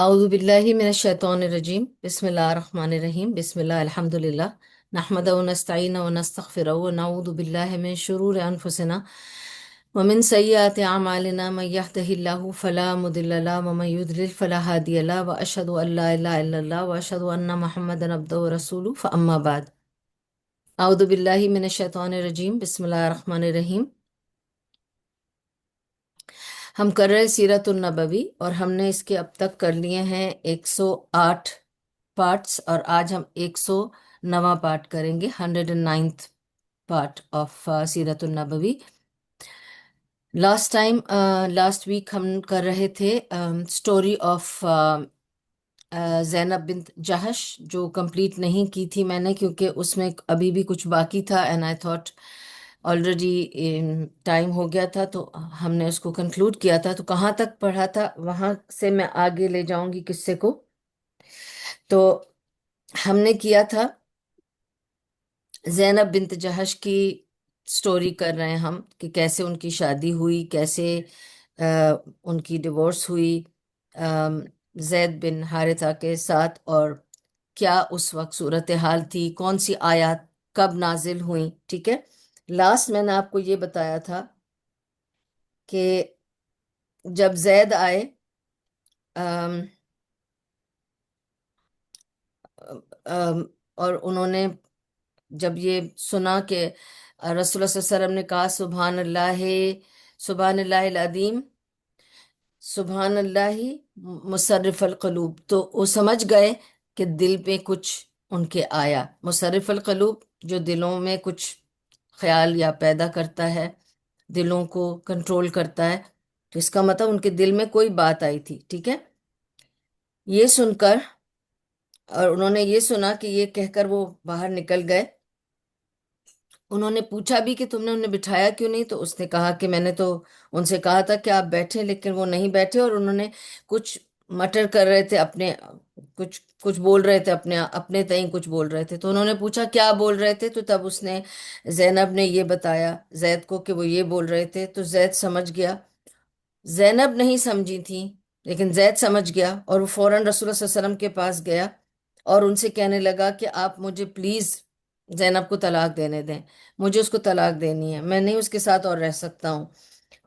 أعوذ بالله من الشيطان الرجيم بسم الله الرحمن الرحيم بسم الله الحمد لله نحمده ونستعينه ونستغفره ونعوذ بالله من شرور أنفسنا ومن سيئات أعمالنا من يهده الله فلا مضل له ومن يضلل فلا هادي له وأشهد أن لا إله إلا الله وأشهد أن محمدا عبده ورسوله فأما بعد أعوذ بالله من الشيطان الرجيم بسم الله الرحمن الرحيم ہم کر رہے سیرت النبوی اور ہم نے اس کے اب تک کر لیے ہیں 108 پارٹس اور آج ہم 109واں پارٹ کریں گے 109th پارٹ آف سیرت النبوی۔ لاسٹ ویک ہم کر رہے تھے سٹوری آف زینب بنت جہش، جو کمپلیٹ نہیں کی تھی میں نے کیونکہ اس میں ابھی بھی کچھ باقی تھا and I thought already time ہو گیا تھا تو ہم نے اس کو کنکلوڈ کیا تھا۔ تو کہاں تک پڑھا تھا وہاں سے میں آگے لے جاؤں گی قصے کو۔ تو ہم نے کیا تھا زینب بنت جہش کی سٹوری کر رہے ہیں ہم کہ کیسے ان کی شادی ہوئی، کیسے ان کی ڈیورس ہوئی زید بن حارثہ کے ساتھ، اور کیا اس وقت صورتحال تھی، کون سی آیات کب نازل ہوئیں۔ ٹھیک ہے، لاسٹ میں نے آپ کو یہ بتایا تھا کہ جب زید آئے اور انہوں نے جب یہ سنا کہ رسول اللہ صلی اللہ علیہ وسلم نے کہا سبحان اللہ العظیم، سبحان اللہ مصرف القلوب، تو وہ سمجھ گئے کہ دل پہ کچھ ان کے آیا۔ مصرف القلوب جو دلوں میں کچھ خیال یا پیدا کرتا ہے، دلوں کو کنٹرول کرتا ہے، تو اس کا مطلب ان کے دل میں کوئی بات آئی تھی۔ ٹھیک ہے، یہ سن کر اور انہوں نے یہ سنا کہ یہ کہہ کر وہ باہر نکل گئے۔ انہوں نے پوچھا بھی کہ تم نے انہیں بٹھایا کیوں نہیں، تو اس نے کہا کہ میں نے تو ان سے کہا تھا کہ آپ بیٹھیں، لیکن وہ نہیں بیٹھے، اور انہوں نے کچھ مٹر کر رہے تھے اپنے، کچھ بول رہے تھے اپنے تئیں کچھ بول رہے تھے۔ تو انہوں نے پوچھا کیا بول رہے تھے، تو تب اس نے زینب نے یہ بتایا زید کو کہ وہ یہ بول رہے تھے۔ تو زید سمجھ گیا، زینب نہیں سمجھی تھی لیکن زید سمجھ گیا، اور وہ فوراً رسول اللہ صلی اللہ علیہ وسلم کے پاس گیا اور ان سے کہنے لگا کہ آپ مجھے پلیز زینب کو طلاق دینے دیں، مجھے اس کو طلاق دینی ہے، میں نہیں اس کے ساتھ اور رہ سکتا ہوں،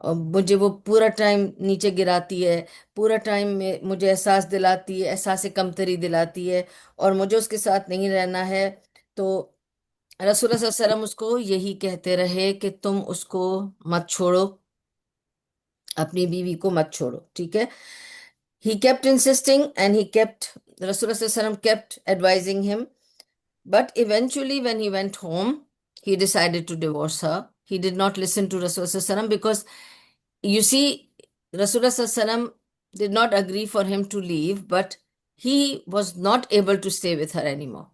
اور مجھے وہ پورا ٹائم نیچے گراتی ہے، پورا ٹائم میں مجھے احساس دلاتی ہے، احساس کمتری دلاتی ہے، اور مجھے اس کے ساتھ نہیں رہنا ہے۔ تو رسول اللہ صلی اللہ علیہ وسلم اس کو یہی کہتے رہے کہ تم اس کو مت چھوڑو، اپنی بیوی کو مت چھوڑو۔ ٹھیک ہے، he kept insisting and Rasulullah sallallahu alaihi wasallam kept advising him, but eventually when he went home he decided to divorce her. He did not listen to Rasulullah sallallahu alaihi wasallam because you see Rasulullah sallallahu alaihi wasallam did not agree for him to leave, but he was not able to stay with her anymore.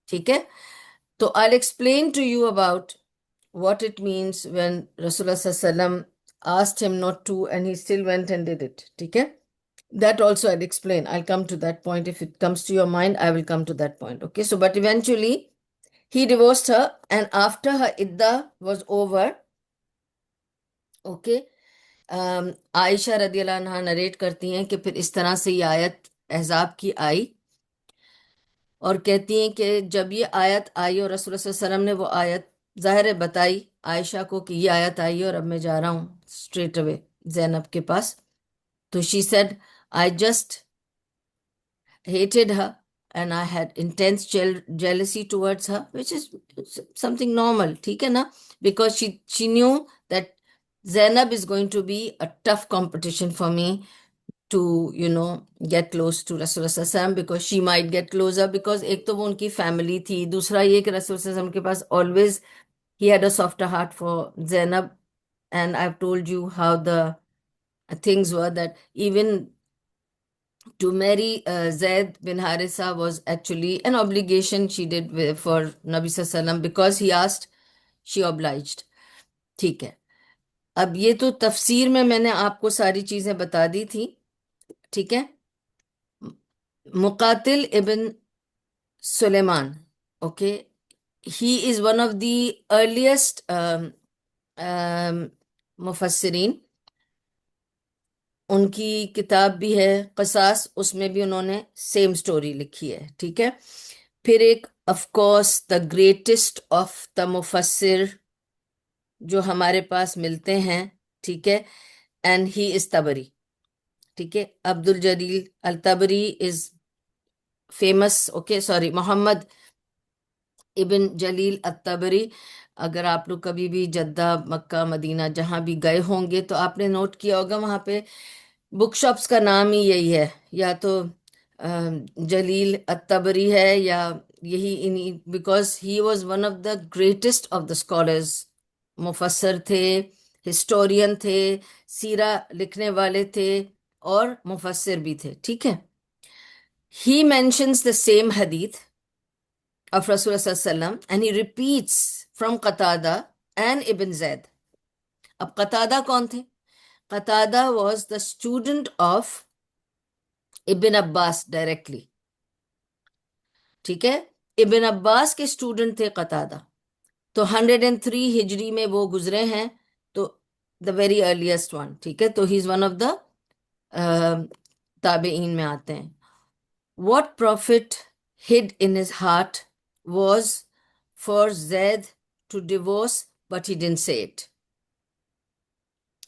ٹھیک ہے، تو I'll explain to you about what it means when Rasulullah sallallahu alaihi wasallam asked him not to and he still went and did it. ٹھیک ہے، that also I'll explain. I'll come to that point. If it comes to your mind, I will come to that point. Okay, so but eventually he divorced her, and after her idda was over, okay, عائشہ رضی اللہ عنہا narrate کرتی ہیں کہ پھر اس طرح سے یہ آیت احزاب کی آئی، اور کہتی ہیں کہ جب یہ آیت آئی اور رسول اللہ صلی اللہ علیہ وسلم نے وہ آیت ظاہر بتائی عائشہ کو کہ یہ آیت آئی ہے اور اب میں جا رہا ہوں اسٹریٹ اوے زینب کے پاس، تو she said I just hated her and I had intense jealousy towards her, which is something normal, ٹھیک ہے نا, because she knew that Zainab is going to be a tough competition for me to get close to Rasulullah sallallahu alaihi wasallam, because she might get closer, because ایک تو وہ ان کی family تھی، دوسرا یہ کہ رسول صلی اللہ علیہ وسلم کے پاس always he had a softer heart for Zainab. And I've told you how the things were that even to marry Zaid bin Haritha was actually an obligation she did for Nabi Sallallahu Alaihi Wasallam, because he asked, she obliged. ٹھیک ہے، اب یہ تو تفسیر میں نے آپ کو ساری چیزیں بتا دی تھی. ٹھیک ہے، مقاتل ابن سلیمان، okay, he is one of the earliest مفسرین. ان کی کتاب بھی ہے قصاص، اس میں بھی انہوں نے سیم سٹوری لکھی ہے، ٹھیک ہے۔ پھر ایک of course the greatest of the مفسر جو ہمارے پاس ملتے ہیں، ٹھیک ہے، اینڈ ہی از تبری، ٹھیک ہے، عبد الجلیل التبری از فیمس، اوکے سوری، محمد ابن جلیل التبری۔ اگر آپ لوگ کبھی بھی جدہ، مکہ، مدینہ جہاں بھی گئے ہوں گے تو آپ نے نوٹ کیا ہوگا وہاں پہ بک شاپس کا نام ہی یہی ہے، یا تو جلیل التبری ہے، یا یہی انہی، because he was one of the greatest of the scholars, مفسر تھے، ہسٹورین تھے، سیرہ لکھنے والے تھے، اور مفسر بھی تھے، ٹھیک ہے۔ ہی مینشنز دا سیم حدیث of Rasulullah sallallahu alaihi wasallam and he repeats from Qatada and Ibn Zayd. اب قتادہ کون تھے؟ قتادہ was the student of ابن عباس ڈائریکٹلی، ٹھیک ہے، ابن عباس کے اسٹوڈنٹ تھے قتادہ، تو 103 ہجری میں وہ گزرے ہیں، تو دا ویری ارلیسٹ ون، ٹھیک ہے، تو ہی از ون آف دا تابعین میں آتے ہیں۔ What prophet hid in his heart was for Zaid to divorce, but he didn't say it.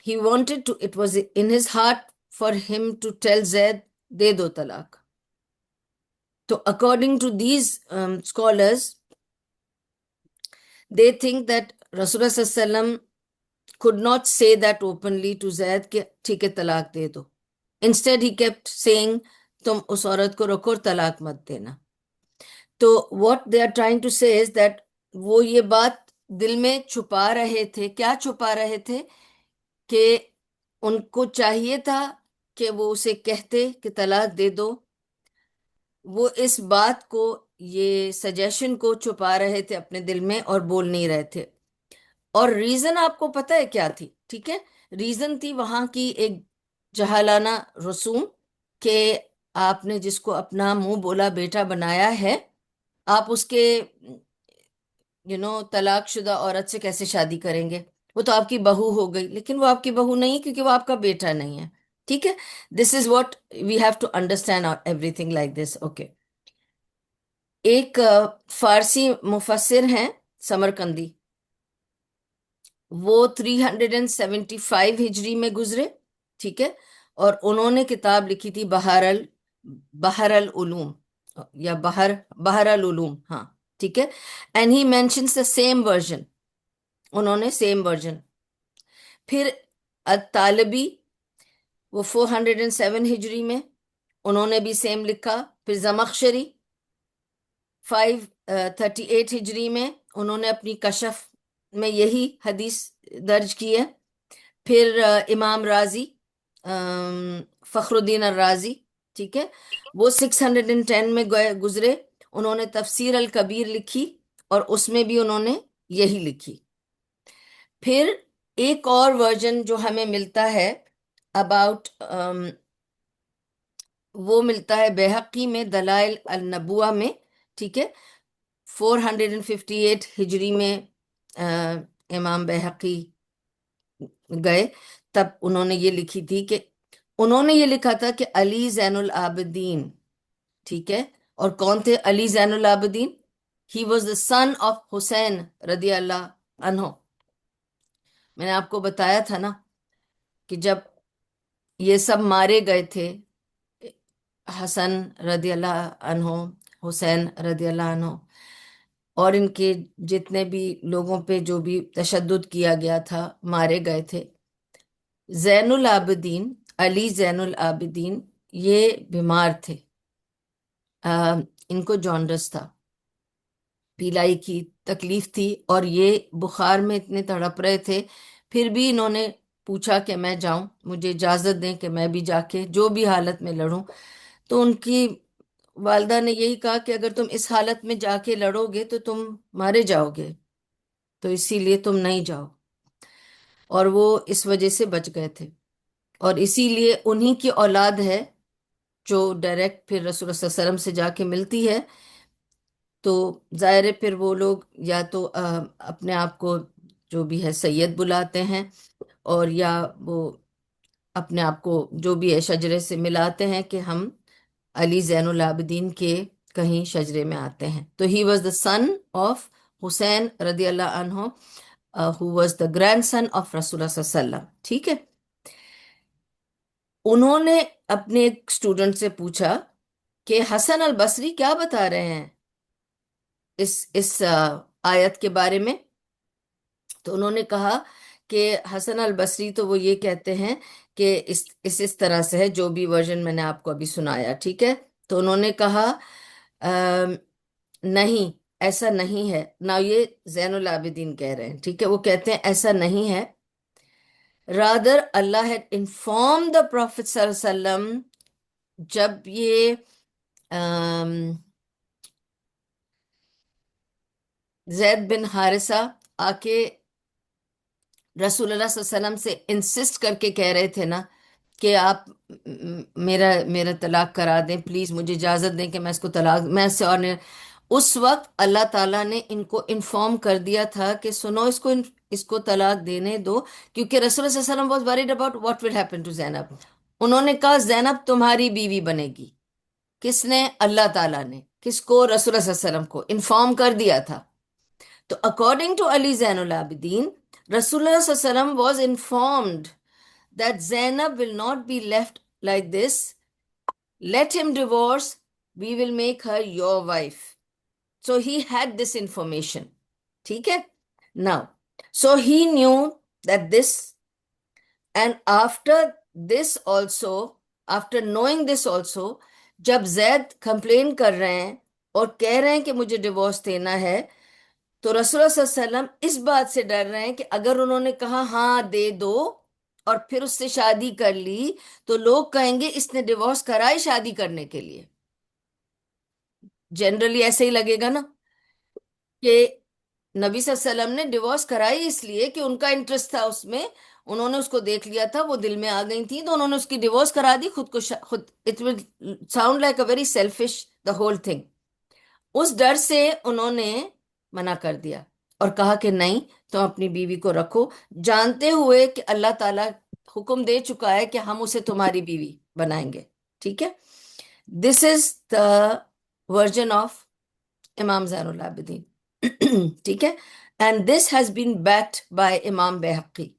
He wanted to, it was in his heart for him to tell Zaid, de do talaq. So according to these scholars, they think that Rasulullah sallallahu alaihi wasallam could not say that openly to Zaid کہ ٹھیک ہے طلاق دے دو. Instead he kept saying تم اس عورت کو رکو اور طلاق مت دینا. تو what they are trying to say is that وہ یہ بات دل میں چھپا رہے تھے. کیا چھپا رہے تھے؟ کہ ان کو چاہیے تھا کہ وہ اسے کہتے کہ طلاق دے دو. وہ اس بات کو، یہ سجیشن کو چھپا رہے تھے اپنے دل میں اور بول نہیں رہے تھے. اور ریزن آپ کو پتہ ہے کیا تھی؟ ٹھیک ہے، ریزن تھی وہاں کی ایک جہالانہ رسوم کہ آپ نے جس کو اپنا منہ بولا بیٹا بنایا ہے، آپ اس کے طلاق شدہ عورت سے کیسے شادی کریں گے؟ وہ تو آپ کی بہو ہو گئی، لیکن وہ آپ کی بہو نہیں کیونکہ وہ آپ کا بیٹا نہیں ہے. ٹھیک ہے، this is what we have to understand everything like this. Okay, ایک فارسی مفسر ہیں سمرقندی، وہ 375 ہجری میں گزرے، ٹھیک ہے، اور انہوں نے کتاب لکھی تھی بحر العلوم، یا بحر العلوم، ہاں ٹھیک ہے. And he mentions the same version, انہوں نے سیم ورژن. پھر الطالبی، وہ 407 ہجری میں، انہوں نے بھی سیم لکھا. پھر زمخشری 538 ہجری میں، انہوں نے اپنی کشف میں یہی حدیث درج کی ہے. پھر امام رازی، فخر الدین الرازی، ٹھیک ہے، وہ 610 میں گزرے، انہوں نے تفسیر الکبیر لکھی اور اس میں بھی انہوں نے یہی لکھی. پھر ایک اور ورژن جو ہمیں ملتا ہے اباؤٹ، وہ ملتا ہے بیہقی میں دلائل النبوہ میں، ٹھیک ہے، 458 ہجری میں امام بیہقی گئے، تب انہوں نے یہ لکھی تھی کہ انہوں نے یہ لکھا تھا کہ علی زین العابدین، ٹھیک ہے. اور کون تھے علی زین العابدین؟ He was the sun of حسین رضی اللہ عنہ. میں نے آپ کو بتایا تھا نا کہ جب یہ سب مارے گئے تھے، حسن رضی اللہ عنہ، حسین رضی اللہ عنہ، اور ان کے جتنے بھی لوگوں پہ جو بھی تشدد کیا گیا تھا، مارے گئے تھے، زین العابدین، علی زین العابدین یہ بیمار تھے، ان کو جانڈس تھا، پیلائی کی تکلیف تھی، اور یہ بخار میں اتنے تڑپ رہے تھے. پھر بھی انہوں نے پوچھا کہ میں جاؤں، مجھے اجازت دیں کہ میں بھی جا کے جو بھی حالت میں لڑوں. تو ان کی والدہ نے یہی کہا کہ اگر تم اس حالت میں جا کے لڑو گے تو تم مارے جاؤ گے، تو اسی لیے تم نہیں جاؤ. اور وہ اس وجہ سے بچ گئے تھے، اور اسی لیے انہی کی اولاد ہے جو ڈائریکٹ پھر رسول اللہ صلی اللہ علیہ وسلم سے جا کے ملتی ہے. تو ظاہر ہے پھر وہ لوگ یا تو اپنے آپ کو جو بھی ہے سید بلاتے ہیں، اور یا وہ اپنے آپ کو جو بھی ہے شجرے سے ملاتے ہیں کہ ہم علی زین العابدین کے کہیں شجرے میں آتے ہیں. تو he was the sun of حسین رضی اللہ عنہ who was the grandson of رسول اللہ صلی اللہ علیہ وسلم. ٹھیک ہے. انہوں نے اپنے ایک اسٹوڈنٹ سے پوچھا کہ حسن البصری کیا بتا رہے ہیں اس آیت کے بارے میں. تو انہوں نے کہا کہ حسن البصری تو وہ یہ کہتے ہیں کہ اس طرح سے ہے جو بھی ورژن میں نے آپ کو ابھی سنایا. ٹھیک ہے. تو انہوں نے کہا نہیں ایسا نہیں ہے. نہ یہ زین العابدین کہہ رہے ہیں. ٹھیک ہے. وہ کہتے ہیں ایسا نہیں ہے. Rather Allah had informed the Prophet صلی اللہ علیہ وسلم جب یہ زید بن حارثہ آ کے رسول اللہ صلی اللہ علیہ وسلم سے انسسٹ کر کے کہہ رہے تھے نا کہ آپ میرا طلاق کرا دیں پلیز, مجھے اجازت دیں کہ میں اس کو طلاق میں اس سے اور اس وقت اللہ تعالیٰ نے ان کو انفارم کر دیا تھا کہ سنو اس کو طلاق دینے دو, کیونکہ رسول اللہ صلی اللہ علیہ وسلم was worried about what will happen to Zainab. انہوں نے کہا زینب تمہاری بیوی بنے گی. کس نے؟ اللہ تعالیٰ نے. کس کو؟ رسول اللہ صلی اللہ علیہ وسلم کو انفارم کر دیا تھا. تو اکارڈنگ ٹو علی زین العابدین, رسول اللہ صلی اللہ علیہ وسلم was informed that Zainab will not be left like this. Let him divorce. We will make her your wife. So he had this information. ٹھیک ہے. Now, so he knew that this, and after this also, after knowing this also, جب زید complain کر رہے ہیں اور کہہ رہے ہیں کہ مجھے ڈیورس دینا ہے, تو رسول اللہ صلی اللہ علیہ وسلم اس بات سے ڈر رہے ہیں کہ اگر انہوں نے کہا ہاں دے دو اور پھر اس سے شادی کر لی تو لوگ کہیں گے اس نے ڈیورس کرائی شادی کرنے کے لیے. جنرلی ایسے ہی لگے گا نا کہ نبی صلی اللہ علیہ وسلم نے ڈیورس کرائی اس لیے کہ ان کا انٹرسٹ تھا اس میں, انہوں نے اس کو دیکھ لیا تھا, وہ دل میں آ گئی تھی تو انہوں نے اس کی ڈیورس کرا دی. خود کو خود it will sound like a very selfish the whole thing. اس ڈر سے انہوں نے منع کر دیا اور کہا کہ نہیں تم اپنی بیوی کو رکھو, جانتے ہوئے کہ اللہ تعالیٰ حکم دے چکا ہے کہ ہم اسے تمہاری بیوی بنائیں گے. ٹھیک ہے. This is the version of امام زین العابدین. ٹھیک ہے. And this has been backed by امام بہقی.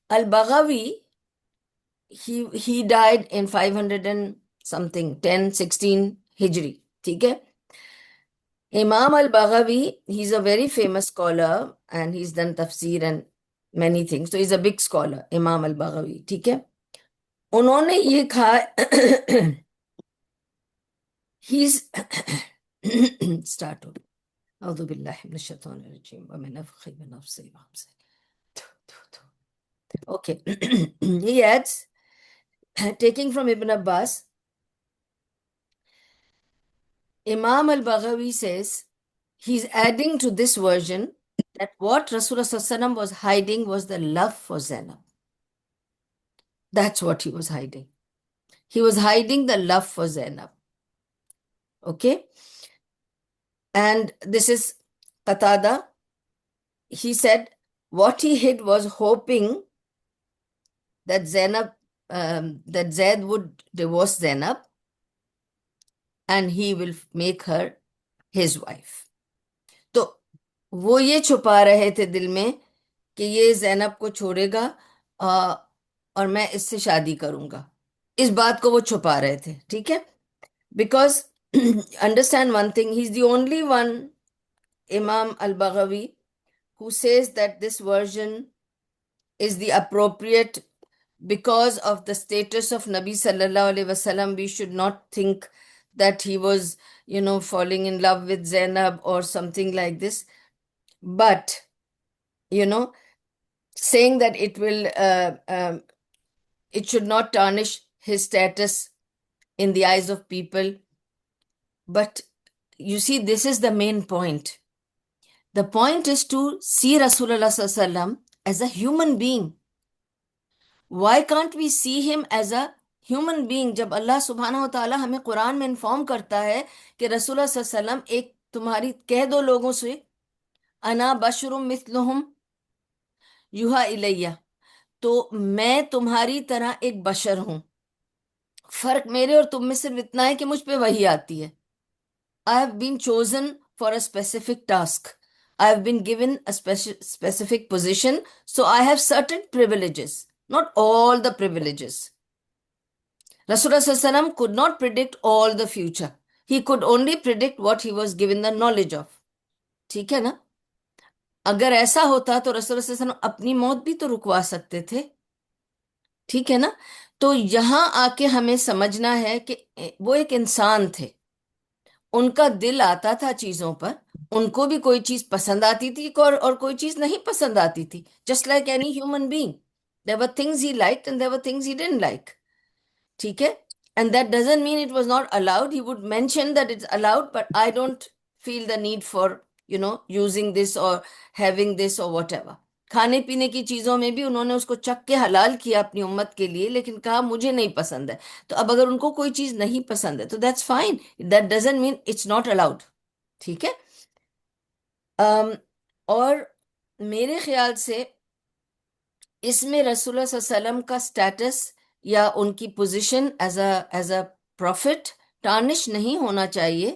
البغوی he died in 500 and something 1016 ہجری. ٹھیک ہے. Imam al-Baghawi, he's a very famous scholar and he's done tafsir and many things. So he's a big scholar, Imam al-Baghawi. ٹھیک ہے. انہوں نے یہ کہا he's start اعوذ باللہ من الشیطان الرجیم ومن نفخہ ونفثہ وہمزہ. Okay. He adds, taking from Ibn Abbas, Imam al-Baghawi says he's adding to this version that what Rasulullah sallallahu alaihi wasallam was hiding was the love for Zainab. That's what he was hiding. He was hiding the love for Zainab. Okay? And this is Qatada. He said what he hid was hoping that that Zaid would divorce Zainab and he will make her his wife. تو وہ یہ چھپا رہے تھے دل میں کہ یہ زینب کو چھوڑے گا اور میں اس سے شادی کروں گا. اس بات کو وہ چھپا رہے تھے. ٹھیک ہے. Because understand one thing, he's the only one, Imam al-Baghawi, who says that this version is the appropriate because of the status of Nabi sallallahu alaihi wasallam. We should not think that he was, falling in love with Zainab or something like this. But, saying that it should not tarnish his status in the eyes of people. But you see, this is the main point. The point is to see Rasulullah sallallahu alaihi wasallam as a human being. Why can't we see him as a human being? جب اللہ سبحانہ و تعالیٰ ہمیں قرآن میں inform کرتا ہے کہ رسول اللہ صلی اللہ علیہ وسلم ایک تمہاری کہہ دو لوگوں سے انا بشر مثلہم یوحی الیہ, تو میں تمہاری طرح ایک بشر ہوں. فرق میرے اور تم میں صرف اتنا ہے کہ مجھ پہ وحی آتی ہے. I have been chosen for a specific task. I have been given a specific position, so I have certain privileges, not all the privileges. Rasulullah Sallallahu Alaihi Wasallam could not predict all the future. He could only predict what he was given the knowledge of. ٹھیک ہے نا؟ اگر ایسا ہوتا تو رسول اللہ صلی اللہ علیہ وسلم اپنی موت بھی تو رکوا سکتے تھے. ٹھیک ہے نا؟ تو یہاں آ کے ہمیں سمجھنا ہے کہ وہ ایک انسان تھے، ان کا دل آتا تھا چیزوں پر، ان کو بھی کوئی چیز پسند آتی تھی اور کوئی چیز نہیں پسند آتی تھی. Just like any human being, there were things he liked and there were things he didn't like. ٹھیک ہے؟ And that doesn't mean it was not allowed. He would mention that it's allowed but I don't feel the need for using this اور having دس اور what ever. کھانے پینے کی چیزوں میں بھی انہوں نے اس کو چک کے حلال کیا اپنی امت کے لیے، لیکن کہا مجھے نہیں پسند ہے. تو اب اگر ان کو کوئی چیز نہیں پسند ہے تو that's fine, that doesn't mean it's not allowed. ٹھیک ہے؟ اور میرے خیال سے اس میں رسول اللہ صلی اللہ علیہ وسلم کا سٹیٹس یا ان کی position as a prophet tarnish نہیں ہونا چاہیے.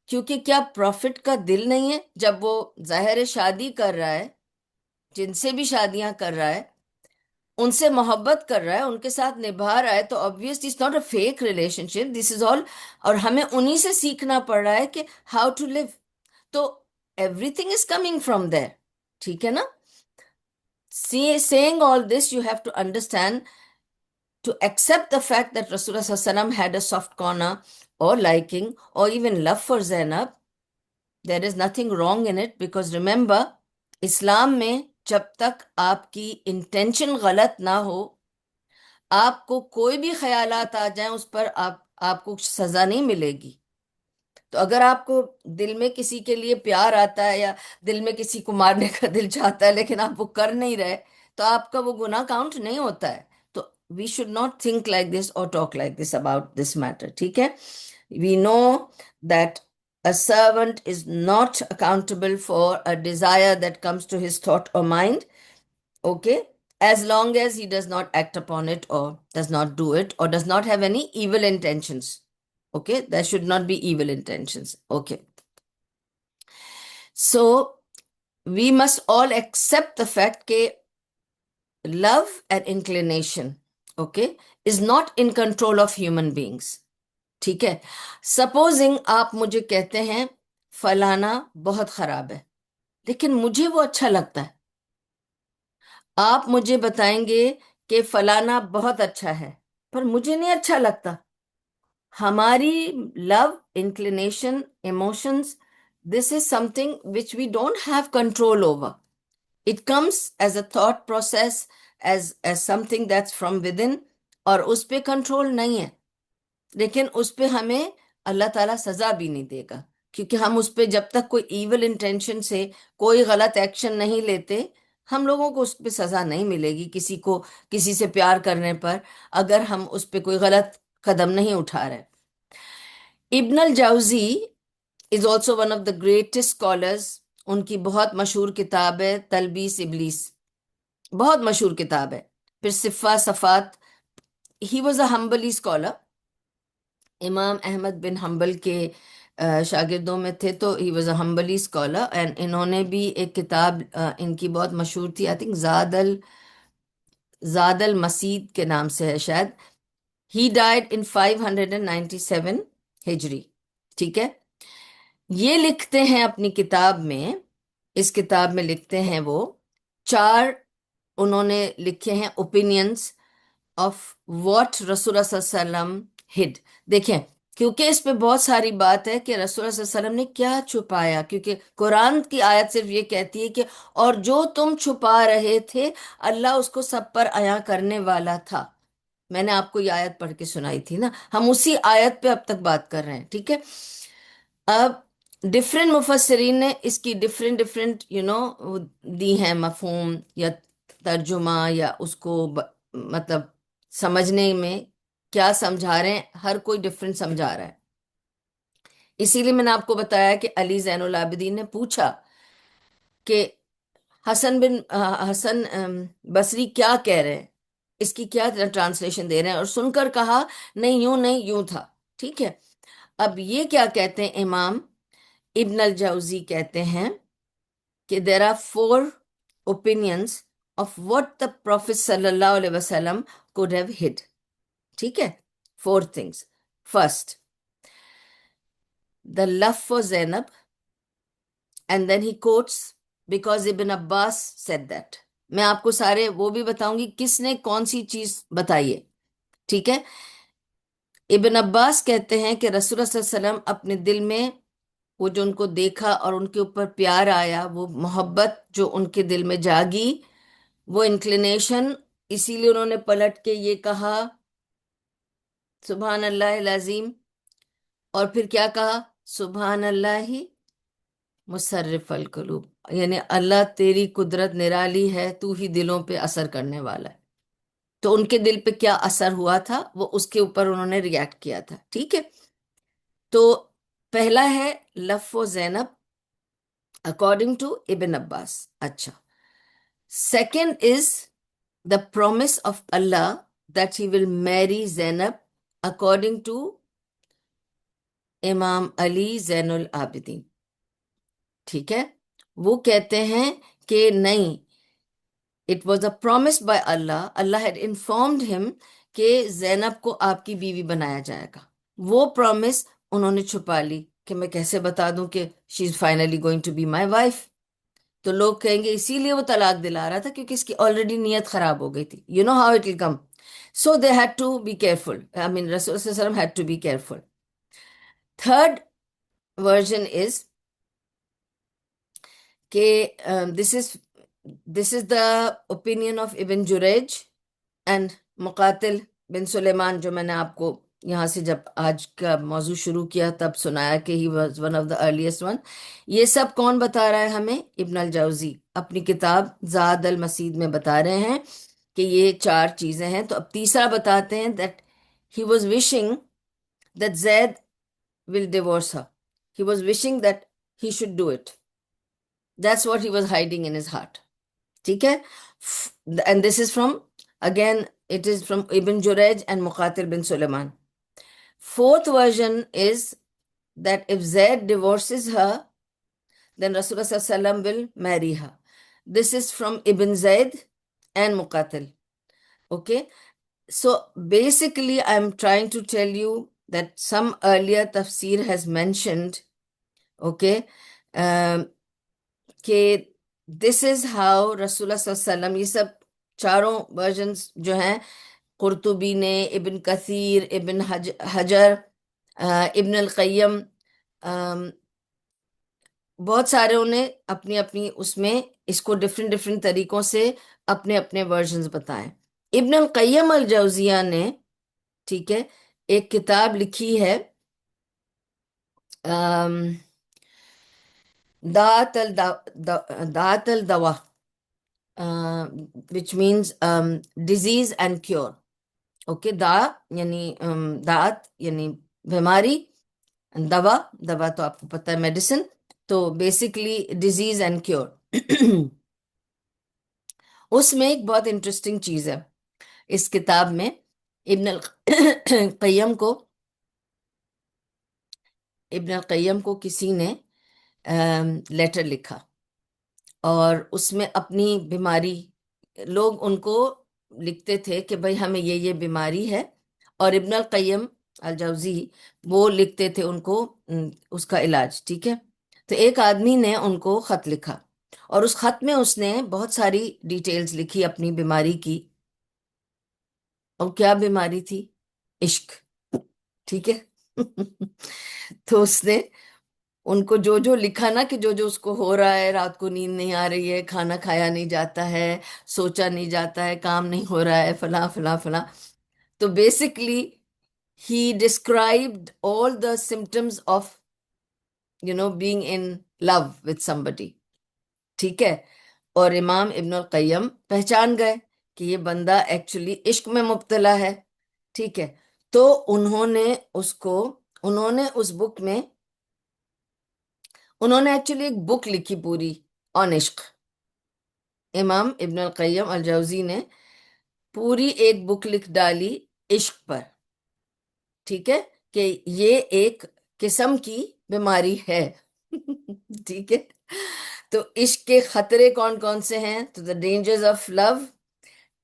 کیونکہ کیا پروفٹ کا دل نہیں ہے؟ جب وہ ظاہر شادی کر رہا ہے، جن سے بھی شادیاں کر رہا ہے، ان سے محبت کر رہا ہے، ان کے ساتھ نبھا رہا ہے، تو obviously it's not a fake relationship, this is all. اور ہمیں انہی سے سیکھنا پڑ رہا ہے کہ how to live. تو everything is coming from there. ٹھیک ہے نا؟ Saying all this, you have to understand, to accept the fact that Rasulullah Sallallahu Alaihi Wasallam had a soft corner or liking or even love for Zainab. There is nothing wrong in it, because remember, اسلام میں جب تک آپ کی intention غلط نہ ہو، آپ کو کوئی بھی خیالات آ جائیں اس پر آپ کو سزا نہیں ملے گی. تو اگر آپ کو دل میں کسی کے لیے پیار آتا ہے یا دل میں کسی کو مارنے کا دل چاہتا ہے لیکن آپ وہ کر نہیں رہے، تو آپ کا وہ گناہ کاؤنٹ نہیں ہوتا ہے. تو we should not think like this اور talk like this about this matter. ٹھیک ہے؟ We know that a servant is not accountable for a desire that comes to his thought or mind, okay, as long as he does not act upon it or does not do it or does not have any evil intentions. Okay, there should not be evil intentions. Okay, so we must all accept the fact that love and inclination, okay, is not in control of human beings. ٹھیک ہے؟ Supposing آپ مجھے کہتے ہیں فلانا بہت خراب ہے لیکن مجھے وہ اچھا لگتا ہے. آپ مجھے بتائیں گے کہ فلانا بہت اچھا ہے پر مجھے نہیں اچھا لگتا. ہماری love, inclination, emotions, this is something which we don't have control over. It comes as a thought process, as something that's from within, اور اس پہ کنٹرول نہیں ہے. لیکن اس پہ ہمیں اللہ تعالیٰ سزا بھی نہیں دے گا، کیونکہ ہم اس پہ جب تک کوئی ایول انٹینشن سے کوئی غلط ایکشن نہیں لیتے، ہم لوگوں کو اس پہ سزا نہیں ملے گی. کسی سے پیار کرنے پر اگر ہم اس پہ کوئی غلط قدم نہیں اٹھا رہے. Ibn al Jawzi is also one of the greatest scholars. ان کی بہت مشہور کتاب ہے تلبیس ابلیس، بہت مشہور کتاب ہے. پھر صفہ صفات. ہی واز اے ہمبلی اسکالر، امام احمد بن حنبل کے شاگردوں میں تھے، تو he was a humbly scholar. And انہوں نے بھی ایک کتاب ان کی بہت مشہور تھی، آئی تھنک زاد المسید کے نام سے ہے شاید. ہی ڈائڈ ان 597 ہجری. ٹھیک ہے؟ یہ لکھتے ہیں اپنی کتاب میں، اس کتاب میں لکھتے ہیں وہ 4 انہوں نے لکھے ہیں اوپینینس آف واٹ رسول اللہ صلی اللہ علیہ وسلم ہڈ. دیکھیں، کیونکہ اس پہ بہت ساری بات ہے کہ رسول اللہ صلی اللہ علیہ وسلم نے کیا چھپایا، کیونکہ قرآن کی آیت صرف یہ کہتی ہے کہ اور جو تم چھپا رہے تھے اللہ اس کو سب پر عیاں کرنے والا تھا. میں نے آپ کو یہ آیت پڑھ کے سنائی تھی نا، ہم اسی آیت پہ اب تک بات کر رہے ہیں. ٹھیک ہے؟ اب ڈفرینٹ مفسرین نے اس کی ڈفرینٹ دی ہیں مفہوم یا ترجمہ، یا اس کو مطلب سمجھنے میں کیا سمجھا رہے ہیں، ہر کوئی ڈفرینٹ سمجھا رہا ہے. اسی لیے میں نے آپ کو بتایا کہ علی زین العابدین نے پوچھا کہ حسن بصری کیا کہہ رہے ہیں، اس کی کیا ٹرانسلیشن دے رہے ہیں، اور سن کر کہا نہیں یوں نہیں یوں تھا. ٹھیک ہے. اب یہ کیا کہتے ہیں امام ابن الجوزی، کہتے ہیں کہ there are four opinions of what the Prophet صلی اللہ علیہ وسلم could have hid. ٹھیک ہے. Four things. First, the love for Zainab, and then he quotes because Ibn Abbas said that. میں آپ کو سارے وہ بھی بتاؤں گی کس نے کون سی چیز بتائی ہے. ٹھیک ہے. ابن عباس کہتے ہیں کہ رسول اللہ صلی اللہ علیہ وسلم اپنے دل میں وہ جو ان کو دیکھا اور ان کے اوپر پیار آیا، وہ محبت جو ان کے دل میں جاگی، وہ انکلینیشن، اسی لیے انہوں نے پلٹ کے یہ کہا سبحان اللہ العظیم، اور پھر کیا کہا سبحان اللہ مصرف القلوب، یعنی اللہ تیری قدرت نرالی ہے، تو ہی دلوں پہ اثر کرنے والا ہے. تو ان کے دل پہ کیا اثر ہوا تھا وہ اس کے اوپر انہوں نے ریئیکٹ کیا تھا. ٹھیک ہے. تو پہلا ہے لف و زینب اکارڈنگ ٹو ابن عباس. اچھا. Second is the promise of Allah that he will marry Zainab according to امام علی زین العابدین. ٹھیک ہے. وہ کہتے ہیں کہ نہیں، it was a promise by Allah, Allah had informed him کہ زینب کو آپ کی بیوی بنایا جائے گا. وہ پرومس انہوں نے چھپا لی کہ میں کیسے بتا دوں کہ she is finally going to be my wife. تو لوگ کہیں گے اسی لیے وہ طلاق دلا رہا تھا کیونکہ اس کی آلریڈی نیت خراب ہو گئی تھی. You know how it will come. So they had to be careful. I mean رسول صلی اللہ علیہ وسلم had to be careful. Third version is کہ this is the opinion of ابن جریج اینڈ مقاتل بن سلیمان، جو میں نے آپ کو یہاں سے جب آج کا موضوع شروع کیا تب سنایا کہ he was one of the earliest one. یہ سب کون بتا رہا ہے ہمیں؟ ابن الجوزی اپنی کتاب زاد المسید میں بتا رہے ہیں کہ یہ چار چیزیں ہیں. تو اب تیسرا بتاتے ہیں that he was wishing that Zaid will divorce her. He was wishing that he should do it. That's what he was hiding in his heart. ٹھیک ہے. And this is from again it is from Ibn Jurayj and Muqatil bin Sulaiman. Fourth version is that if Zaid divorces her, then Rasulullah sallallahu alaihi wasallam will marry her. This is from Ibn Zaid and Muqatil. Okay. So basically I'm trying to tell you that some earlier tafsir has mentioned, okay, کہ this is how رسول اللہ صلی اللہ علیہ وسلم. یہ سب چاروں versions جو ہیں، قرطبی نے، ابن کثیر، ابن حجر، ابن القیم، بہت سارے انہیں اپنی اپنی اس میں اس کو ڈفرینٹ طریقوں سے اپنے اپنے ورژنز بتائیں. ابن القیم الجوزیہ نے، ٹھیک ہے، ایک کتاب لکھی ہے دعات الدوا، which means disease and cure. Okay. یعنی دعات یعنی بیماری، دوا تو آپ کو پتہ ہے میڈیسن، تو بیسکلی ڈیزیز اینڈ کیور. اس میں ایک بہت انٹرسٹنگ چیز ہے اس کتاب میں. ابن القیم کو کسی نے لیٹر لکھا اور اس میں اپنی بیماری، لوگ ان کو لکھتے تھے کہ بھائی ہمیں یہ بیماری ہے، اور ابن القیم الجوزی وہ لکھتے تھے ان کو اس کا علاج. ٹھیک ہے. تو ایک آدمی نے ان کو خط لکھا اور اس خط میں اس نے بہت ساری ڈیٹیلز لکھی اپنی بیماری کی. اور کیا بیماری تھی؟ عشق. ٹھیک ہے. تو اس نے ان کو جو جو لکھا نا کہ جو جو اس کو ہو رہا ہے، رات کو نیند نہیں آ رہی ہے، کھانا کھایا نہیں جاتا ہے، سوچا نہیں جاتا ہے، کام نہیں ہو رہا ہے، فلاں فلاں فلاں. تو basically he described all the symptoms of being in love with somebody. ٹھیک ہے. اور امام ابن القیم پہچان گئے کہ یہ بندہ ایکچولی عشق میں مبتلا ہے. ٹھیک ہے. تو انہوں نے اس بک میں انہوں نے ایکچولی ایک بک لکھی پوری آن عشق. امام ابن القیم الجوزی نے پوری ایک بک لکھ ڈالی عشق پر، ٹھیک ہے، کہ یہ ایک قسم کی بیماری ہے ٹھیک ہے. تو عشق کے خطرے کون کون سے ہیں، تو دا ڈینجرز آف لو.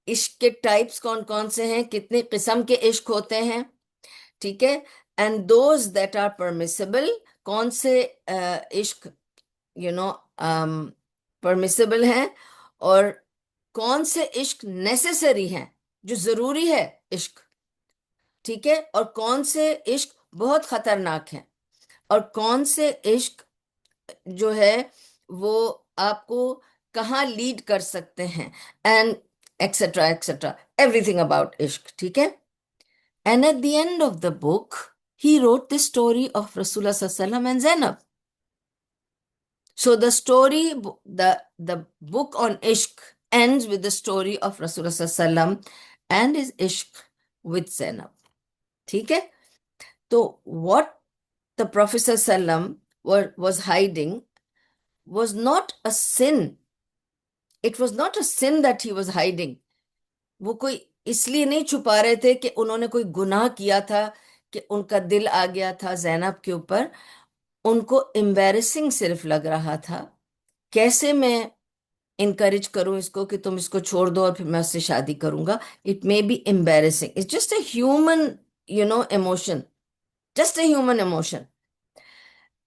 عشق کے ٹائپس کون کون سے ہیں، کتنے قسم کے عشق ہوتے ہیں، ٹھیک ہے. And those that are permissible, کون سے عشق پرمیسیبل ہیں، اور کون سے عشق نیسیسری ہیں، جو ضروری ہے عشق، ٹھیک ہے، اور کون سے عشق بہت خطرناک ہیں، اور کون سے عشق جو ہے وہ آپ کو کہاں لیڈ کر سکتے ہیں، and extra extra everything about عشق، ٹھیک ہے. And at the end of the book he wrote the story of رسول اللہ صلی اللہ علیہ وسلم and Zainab. So the story, the book on Ishq ends with the story of Rasulullah Sallallahu Alaihi Wasallam and his Ishq with Zainab. ٹھیک ہے. تو what the Prophet Sallallahu Alaihi Wasallam was hiding was not a sin. It was not a sin that he was hiding. وہ کوئی اس لیے نہیں چھپا رہے تھے کہ انہوں نے کوئی گناہ کیا تھا کہ ان کا دل آ گیا تھا زینب کے اوپر. ان کو embarrassing صرف لگ رہا تھا، کیسے میں انکریج کروں اس کو کہ تم اس کو چھوڑ دو اور پھر میں اس سے شادی کروں گا. It may be embarrassing. It's just a human, emotion. Just a human emotion.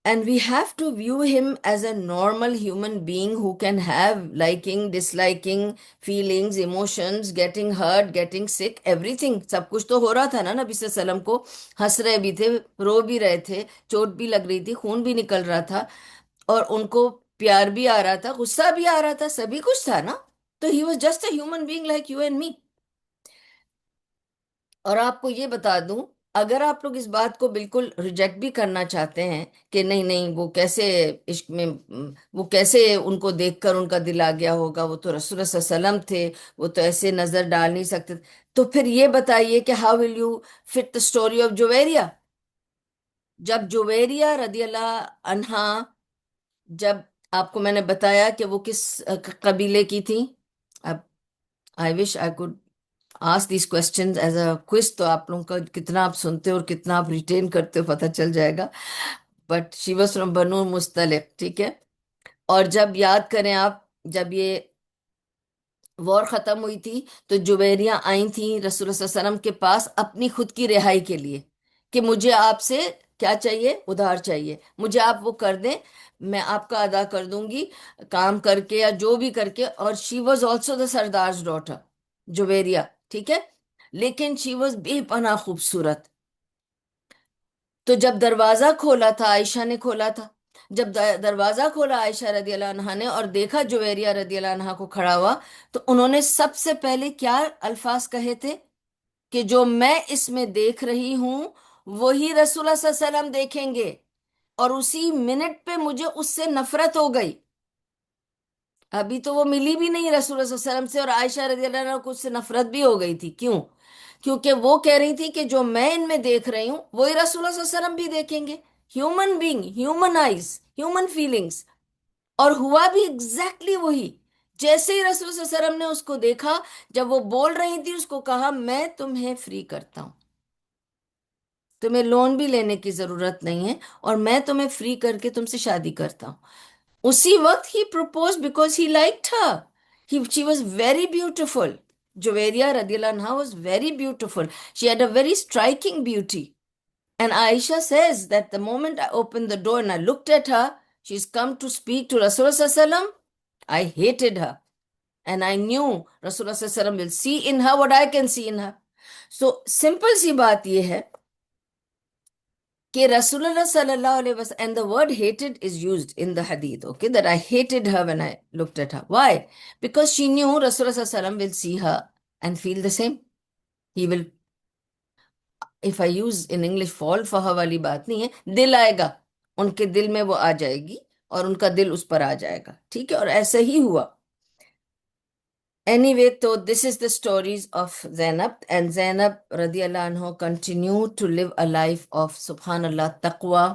And we have to view him as a normal human being who can have liking, disliking, feelings, emotions, getting hurt, getting sick, everything. سب کچھ تو ہو رہا تھا نا نبی صلی اللہ علیہ وسلم کو. ہنس رہے بھی تھے، رو بھی رہے تھے، چوٹ بھی لگ رہی تھی، خون بھی نکل رہا تھا، اور ان کو پیار بھی آ رہا تھا، غصہ بھی آ رہا تھا، سبھی کچھ تھا نا. تو he was just a human being like you and me. اور آپ کو یہ بتا دوں، اگر آپ لوگ اس بات کو بالکل ریجیکٹ بھی کرنا چاہتے ہیں کہ نہیں نہیں وہ کیسے عشق میں، وہ کیسے ان کو دیکھ کر ان کا دل آ گیا ہوگا، وہ تو رسول اللہ صلی اللہ علیہ وسلم تھے، وہ تو ایسے نظر ڈال نہیں سکتے، تو پھر یہ بتائیے کہ how will you fit the story of Juwairiya. جب جویریہ رضی اللہ عنہا، جب آپ کو میں نے بتایا کہ وہ کس قبیلے کی تھی. اب I wish I could ask these questions as a quiz, تو آپ لوگوں کا کتنا آپ سنتے ہو اور کتنا آپ ریٹین کرتے ہو پتہ چل جائے گا. بٹ شی واز فرام بنو مستلق، ٹھیک ہے. اور جب یاد کریں آپ، جب یہ وار ختم ہوئی تھی تو جویریہ آئی تھیں رسول اللہ صلی اللہ علیہ وسلم کے پاس اپنی خود کی رہائی کے لیے، کہ مجھے آپ سے کیا چاہیے، ادھار چاہیے، مجھے آپ وہ کر دیں، میں آپ کا ادا کر دوں گی کام کر کے یا جو بھی کر کے. اور she was also the sardar's daughter Juwayriyah, ٹھیک ہے، لیکن شی واز بے پناہ خوبصورت. تو جب دروازہ کھولا تھا، عائشہ نے کھولا تھا، جب دروازہ کھولا عائشہ رضی اللہ عنہا نے اور دیکھا جویریہ رضی اللہ عنہا کو کھڑا ہوا، تو انہوں نے سب سے پہلے کیا الفاظ کہے تھے کہ جو میں اس میں دیکھ رہی ہوں وہی رسول اللہ صلی اللہ علیہ وسلم دیکھیں گے. اور اسی منٹ پہ مجھے اس سے نفرت ہو گئی. ابھی تو وہ ملی بھی نہیں رسول اللہ صلی اللہ علیہ وسلم سے، اور عائشہ رضی اللہ عنہا کو اس سے نفرت بھی ہو گئی تھی. کیوں؟ کیونکہ وہ کہہ رہی تھی کہ جو میں ان میں دیکھ رہی ہوں وہی رسول اللہ صلی اللہ علیہ وسلم بھی دیکھیں گے. Human being, human eyes, human feelings. اور ہوا بھی ایگزیکٹلی وہی. جیسے ہی رسول صلی اللہ علیہ وسلم نے اس کو دیکھا، جب وہ بول رہی تھی، اس کو کہا میں تمہیں فری کرتا ہوں، تمہیں لون بھی لینے کی ضرورت نہیں ہے، اور میں تمہیں فری کر کے تم سے شادی کرتا ہوں. اسی وقت ہی propose because he liked her. She was very beautiful. Juwayriyah رضی اللہ عنہا was very beautiful. She had a very striking beauty. And Aisha says that the moment I opened the door and I looked at her, she's come to speak to Rasulullah Sallallahu Alaihi Wasallam. I hated her. And I knew Rasulullah Sallallahu Alaihi Wasallam will see in her what I can see in her. So, simple سی بات یہ ہے کہ رسول اللہ صلی اللہ علیہ وسلم, and the word hated is used in the hadith, okay, that I hated her when I looked at her. Why? Because she knew Rasulullah sallallahu alaihi wasallam will see her and feel the same. He will, if I use in English fall for her والی بات نہیں ہے، دل آئے گا، ان کے دل میں وہ آ جائے گی اور ان کا دل اس پر آ جائے گا، ٹھیک ہے. اور ایسا ہی ہوا. Anyway, تو this is the stories of Zainab, and Zainab رضی اللہ عنہ continued to live a life of سبحان اللہ تقوی.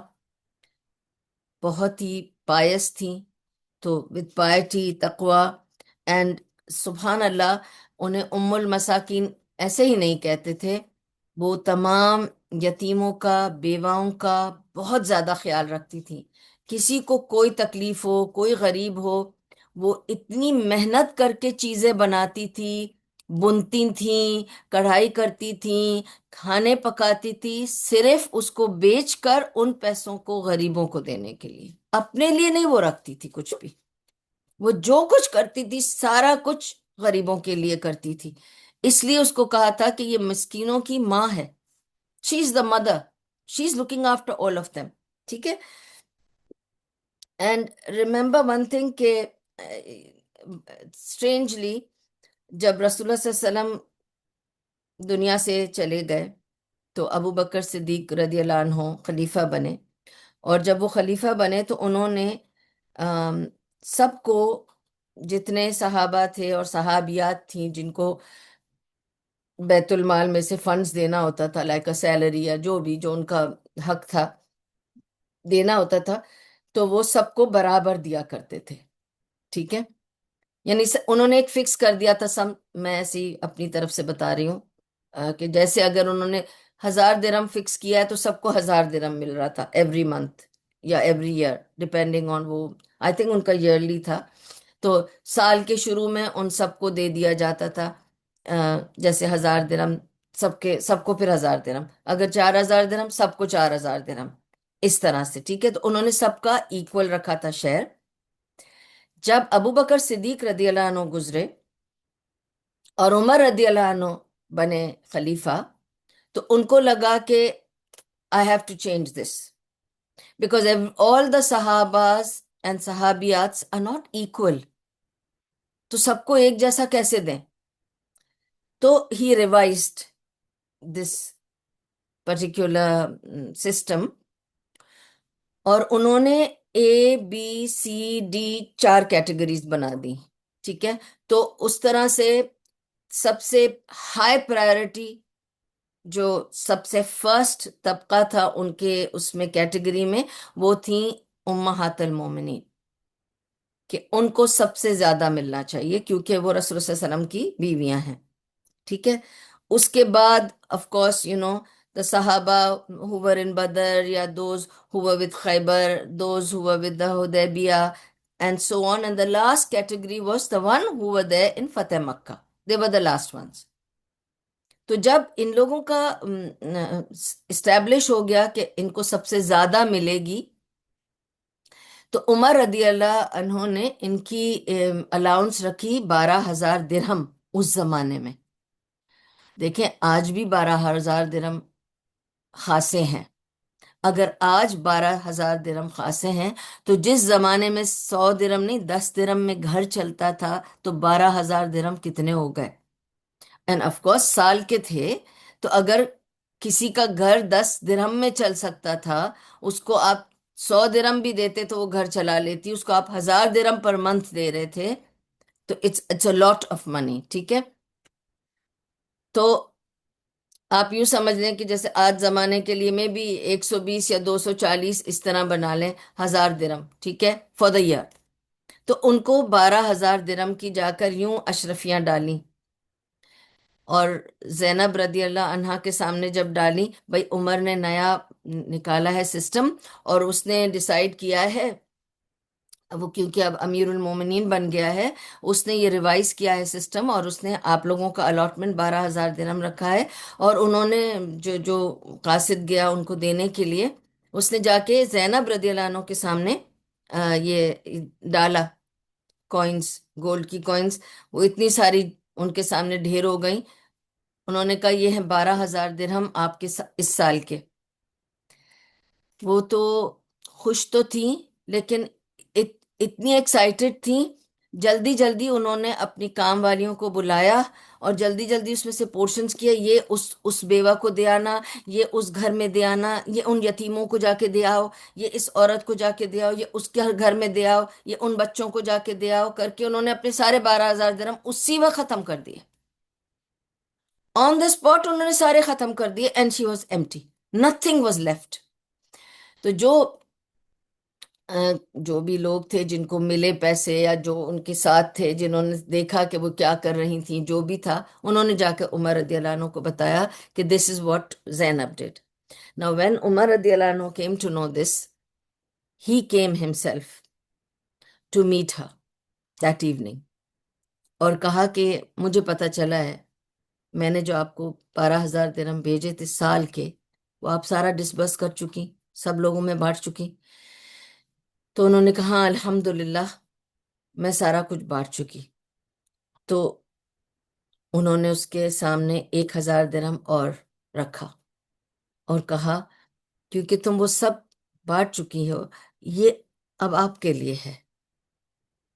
بہت ہی پائس تھیں، تو with piety, تقوی، and سبحان اللہ انہیں ام المساکین ایسے ہی نہیں کہتے تھے، وہ تمام یتیموں کا، بیواؤں کا بہت زیادہ خیال رکھتی تھی. کسی کو کوئی تکلیف ہو، کوئی غریب ہو، وہ اتنی محنت کر کے چیزیں بناتی تھی، بنتی تھیں، کڑھائی کرتی تھیں، کھانے پکاتی تھی، صرف اس کو بیچ کر ان پیسوں کو غریبوں کو دینے کے لیے. اپنے لیے نہیں وہ رکھتی تھی کچھ بھی. وہ جو کچھ کرتی تھی سارا کچھ غریبوں کے لیے کرتی تھی. اس لیے اس کو کہا تھا کہ یہ مسکینوں کی ماں ہے. She is the mother, she is looking after all of them. ٹھیک ہے. اینڈ ریمبر ون تھنگ کہ اسٹرینجلی جب رسول اللہ صلی اللہ علیہ وسلم دنیا سے چلے گئے تو ابو بکر صدیق رضی اللہ عنہ خلیفہ بنے. اور جب وہ خلیفہ بنے تو انہوں نے سب کو، جتنے صحابہ تھے اور صحابیات تھیں جن کو بیت المال میں سے فنڈز دینا ہوتا تھا، لائک سیلری یا جو بھی جو ان کا حق تھا دینا ہوتا تھا، تو وہ سب کو برابر دیا کرتے تھے. ٹھیک ہے. یعنی انہوں نے ایک فکس کر دیا تھا سم. میں ایسی اپنی طرف سے بتا رہی ہوں کہ جیسے اگر انہوں نے 1000 درہم فکس کیا ہے تو سب کو 1000 درہم مل رہا تھا ایوری منتھ یا ایوری ایئر ڈپینڈنگ آن، وہ آئی تھنک ان کا ایئرلی تھا. تو سال کے شروع میں ان سب کو دے دیا جاتا تھا جیسے 1000 درہم سب کو پھر 1000 درہم، اگر 4000 درہم سب کو 4000 درہم، اس طرح سے. ٹھیک ہے. تو انہوں نے سب کا ایکول رکھا تھا شیئر. جب ابو بکر صدیق رضی اللہ عنہ گزرے اور عمر رضی اللہ عنہ بنے خلیفہ، تو ان کو لگا کہ I have to change this because all the sahabas and sahabiyats are not equal. تو سب کو ایک جیسا کیسے دیں؟ تو he revised this particular system اور انہوں نے ABCD 4 کیٹیگریز بنا دی. ٹھیک ہے. تو اس طرح سے سب سے ہائی پرائرٹی جو سب سے فرسٹ طبقہ تھا ان کے اس میں کیٹیگری میں، وہ تھیں امہات المومنین، کہ ان کو سب سے زیادہ ملنا چاہیے کیونکہ وہ رسول اللہ صلی اللہ علیہ وسلم کی بیویاں ہیں. ٹھیک ہے. اس کے بعد of course the Sahaba who were in Badr, یا those who were with Khaybar, those who were with the Hudaybiyah, and so on. And the last category was the one who were there in Fateh Makkah. They were the last ones. تو جب ان لوگوں کا establish ہو گیا کہ ان کو سب سے زیادہ ملے گی، تو عمر رضی اللہ عنہ نے ان کی الاؤنس رکھی 12,000 درہم اس زمانے میں. دیکھیں آج بھی 12,000 درہم خاصے ہیں. اگر آج 12,000 درہم خاصے ہیں تو جس زمانے میں 100 درہم نہیں 10 درہم میں گھر چلتا تھا تو 12,000 درہم کتنے ہو گئے. اینڈ آف کورس سال کے تھے، تو اگر کسی کا گھر 10 درہم میں چل سکتا تھا، اس کو آپ 100 درہم بھی دیتے تو وہ گھر چلا لیتی. اس کو آپ 1,000 درہم پر منتھ دے رہے تھے تو it's a lot of money. ٹھیک ہے. تو آپ یوں سمجھ لیں کہ جیسے آج زمانے کے لیے میں بھی 120 یا 240 اس طرح بنا لیں 1,000 درہم. ٹھیک ہے. For the year. تو ان کو 12,000 درہم کی جا کر یوں اشرفیاں ڈالیں. اور زینب رضی اللہ عنہا کے سامنے جب ڈالی، بھائی عمر نے نیا نکالا ہے سسٹم اور اس نے ڈیسائیڈ کیا ہے، وہ کیونکہ اب امیر المومنین بن گیا ہے، اس نے یہ ریوائز کیا ہے سسٹم اور اس نے آپ لوگوں کا الاٹمنٹ 12,000 درہم رکھا ہے. اور انہوں نے جو قاصد گیا ان کو دینے کے لیے، اس نے جا کے زینب رضی اللہ عنہ کے سامنے یہ ڈالا کوئنز، گولڈ کی کوئنز. وہ اتنی ساری ان کے سامنے ڈھیر ہو گئیں. انہوں نے کہا یہ ہیں 12,000 درہم آپ کے اس سال کے. وہ تو خوش تو تھیں لیکن اتنی ایکسائٹڈ تھیں. جلدی جلدی انہوں نے اپنی کام والیوں کو بلایا اور جلدی جلدی اس میں سے پورشنز کیا. یہ اس بیوہ کو دے آنا، یہ اس گھر میں دے آنا، یہ ان یتیموں کو جا کے دے آؤ، یہ اس عورت کو جا کے دے آؤ، یہ اس کے گھر میں دے آؤ، یہ ان بچوں کو جا کے دے آؤ. کر کے انہوں نے اپنے سارے 12,000 درہم اسی وقت ختم کر دیے. آن دا اسپاٹ انہوں نے سارے ختم کر دیے. And she was empty, nothing was left. تو جو جو بھی لوگ تھے جن کو ملے پیسے یا جو ان کے ساتھ تھے جنہوں نے دیکھا کہ وہ کیا کر رہی تھیں، جو بھی تھا، انہوں نے جا کے عمر رضی اللہ عنہ کو بتایا کہ this is what Zainab did. Now when Umar رضی اللہ عنہ came to know this, he came himself to meet her that evening اور کہا کہ مجھے پتا چلا ہے، میں نے جو آپ کو 12,000 درہم بھیجے تھے سال کے، وہ آپ سارا ڈسبرس کر چکی، سب لوگوں میں بانٹ چکی. تو انہوں نے کہا "ہاں، الحمدللہ میں سارا کچھ بانٹ چکی". تو انہوں نے اس کے سامنے 1,000 درہم اور رکھا اور کہا کیونکہ تم وہ سب بانٹ چکی ہو، یہ اب آپ کے لیے ہے،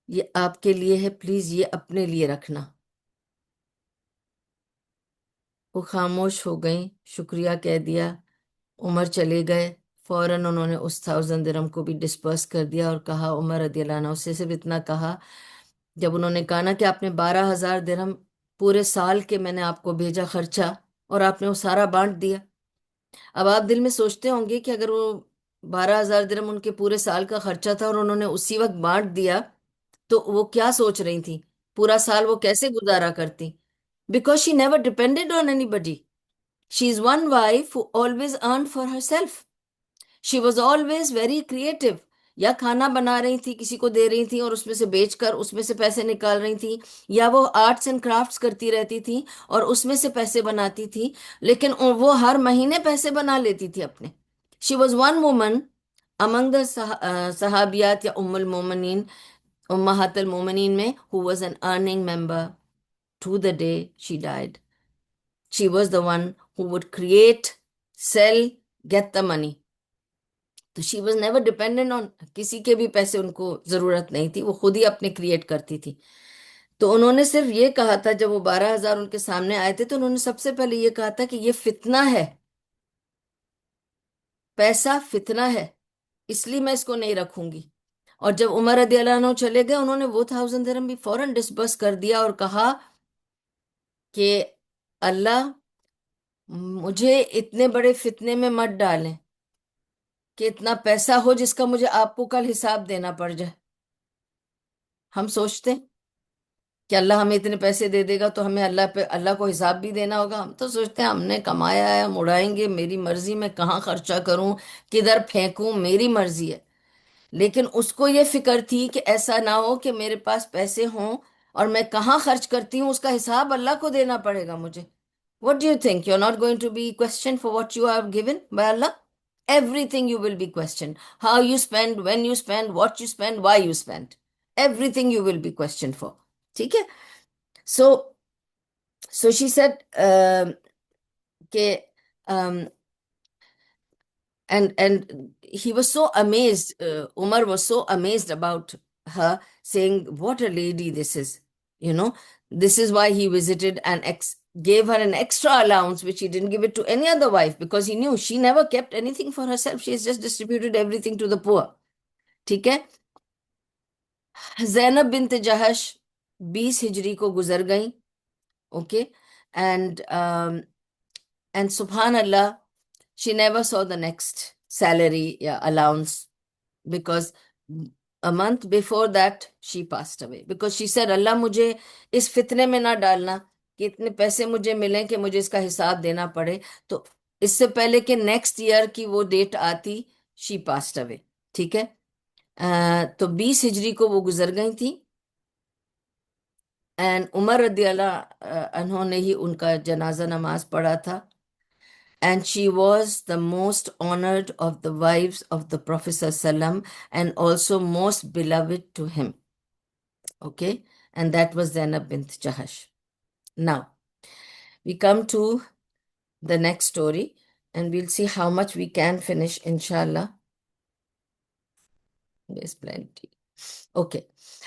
یہ آپ کے لیے ہے، پلیز یہ اپنے لیے رکھنا. وہ خاموش ہو گئیں، شکریہ کہہ دیا، عمر چلے گئے. فوراً انہوں نے اس 1,000 درہم کو بھی ڈسپرس کر دیا اور کہا عمر رضی اللہ عنہ سے صرف اتنا کہا، جب انہوں نے کہا نا کہ آپ نے 12,000 درہم پورے سال کے میں نے آپ کو بھیجا خرچہ اور آپ نے وہ سارا بانٹ دیا. اب آپ دل میں سوچتے ہوں گے کہ اگر وہ 12,000 درہم ان کے پورے سال کا خرچہ تھا اور انہوں نے اسی وقت بانٹ دیا تو وہ کیا سوچ رہی تھی، پورا سال وہ کیسے گزارا کرتی. Because she never depended on anybody. She is one wife who always earned for herself. She was always very creative. یا کھانا بنا رہی تھی کسی کو دے رہی تھی اور اس میں سے بیچ کر اس میں سے پیسے نکال رہی تھی، یا وہ آرٹس اینڈ کرافٹس کرتی رہتی تھی اور اس میں سے پیسے بناتی تھی، لیکن وہ ہر مہینے پیسے بنا لیتی تھی اپنے. شی واز ون وومن امنگ دا صحابیات یا ام المومنین، امہات المومنین میں who was an earning member to the day she died. She was the one who would create, sell, get the money. تو she was never dependent on کسی کے بھی پیسے، ان کو ضرورت نہیں تھی، وہ خود ہی اپنے کریٹ کرتی تھی. تو انہوں نے صرف یہ کہا تھا جب وہ 12,000 ان کے سامنے آئے تھے تو انہوں نے سب سے پہلے یہ کہا تھا کہ یہ فتنہ ہے، پیسہ فتنہ ہے، اس لیے میں اس کو نہیں رکھوں گی. اور جب عمر رضی اللہ عنہ چلے گئے انہوں نے وہ 1,000 درہم بھی فوراً ڈسبرس کر دیا اور کہا کہ اللہ مجھے اتنے بڑے فتنے میں مت ڈالیں کہ اتنا پیسہ ہو جس کا مجھے آپ کو کل حساب دینا پڑ جائے. ہم سوچتے ہیں کہ اللہ ہمیں اتنے پیسے دے دے گا تو ہمیں اللہ کو حساب بھی دینا ہوگا. ہم تو سوچتے ہیں ہم نے کمایا ہے، ہم اڑائیں گے، میری مرضی، میں کہاں خرچہ کروں، کدھر پھینکوں، میری مرضی ہے. لیکن اس کو یہ فکر تھی کہ ایسا نہ ہو کہ میرے پاس پیسے ہوں اور میں کہاں خرچ کرتی ہوں اس کا حساب اللہ کو دینا پڑے گا مجھے. What do you think? You're not going to be questioned for what you have given by Allah? Everything you will be questioned. How you spend, when you spend, what you spend, why you spend. Everything you will be questioned for. ٹھیک ہے. So, so she said کہ and he was so amazed, Umar was so amazed about her, saying what a lady this is, you know. This is why he visited and gave her an extra allowance which he didn't give it to any other wife, because he knew she never kept anything for herself. She has just distributed everything to the poor. ٹھیک ہے. زینب بنت جہش 20 ہجری کو گزر گئیں. Okay. And and سبحان اللہ, she never saw the next salary یا allowance, because a month before that she passed away, because she said اللہ مجھے اس فتنے میں نہ ڈالنا کہ اتنے پیسے مجھے ملیں کہ مجھے اس کا حساب دینا پڑے. تو اس سے پہلے کہ نیکسٹ ایئر کی وہ ڈیٹ آتی she passed away. ٹھیک ہے. تو 20 ہجری کو وہ گزر گئی تھی. اینڈ عمر رضی اللہ عنہ نے ہی ان کا جنازہ نماز پڑھا تھا. And she was the most honored of the wives of the Prophet ﷺ and also most beloved to him. Okay? And that was Zainab bint Jahash. Now, we come to the next story and we'll see how much we can finish, inshallah. There's plenty. Okay.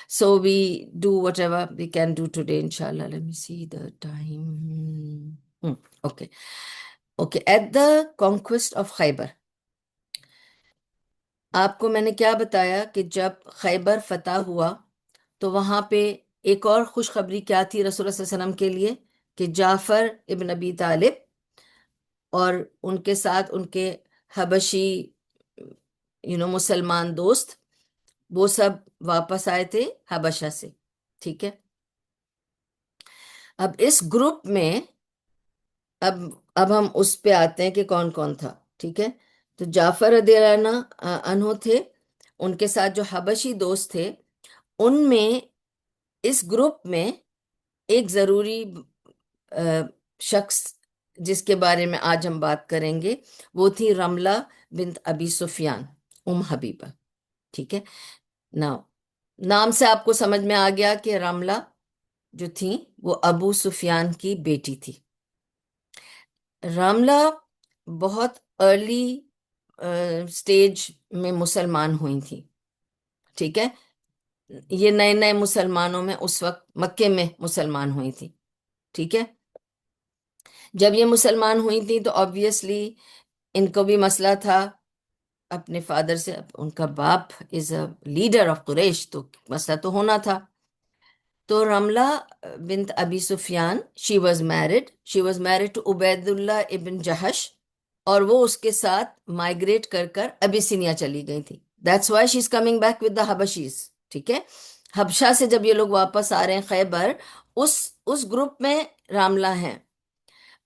So we do whatever we can do today, inshallah. Let me see the time. Okay. Okay. At the conquest of Khaybar, آپ کو میں نے کیا بتایا کہ جب خیبر فتح ہوا تو وہاں پہ ایک اور خوشخبری کیا تھی رسول اللہ صلی اللہ علیہ وسلم کے لیے کہ جعفر ابن ابی طالب اور ان کے ساتھ ان کے حبشی مسلمان دوست وہ سب واپس آئے تھے حبشہ سے. ٹھیک ہے. اب اس گروپ میں اب اب ہم اس پہ آتے ہیں کہ کون کون تھا. ٹھیک ہے. تو جعفر رضی اللہ عنہ تھے. ان کے ساتھ جو حبشی دوست تھے، ان میں اس گروپ میں ایک ضروری شخص جس کے بارے میں آج ہم بات کریں گے، وہ تھی رملہ بنت ابی سفیان، حبیبہ. ٹھیک ہے. نا نام سے آپ کو سمجھ میں آ گیا کہ رملہ جو تھی وہ ابو سفیان کی بیٹی تھی. رملہ بہت ارلی سٹیج میں مسلمان ہوئی تھی. ٹھیک ہے. یہ نئے نئے مسلمانوں میں اس وقت مکے میں مسلمان ہوئی تھی. ٹھیک ہے. جب یہ مسلمان ہوئی تھی تو آبویسلی ان کو بھی مسئلہ تھا اپنے فادر سے. ان کا باپ از اے لیڈر آف قریش، تو مسئلہ تو ہونا تھا. تو Ramla bint Abi Sufyan she was married to Ubayd Allah ibn Jahsh, اور وہ اس کے ساتھ مائگریٹ کر کر ابیسینیا چلی گئی تھی. That's why she is coming back with the Habshis. ٹھیک ہے. حبشہ سے جب یہ لوگ واپس آ رہے ہیں خیبر، اس گروپ میں راملہ ہیں.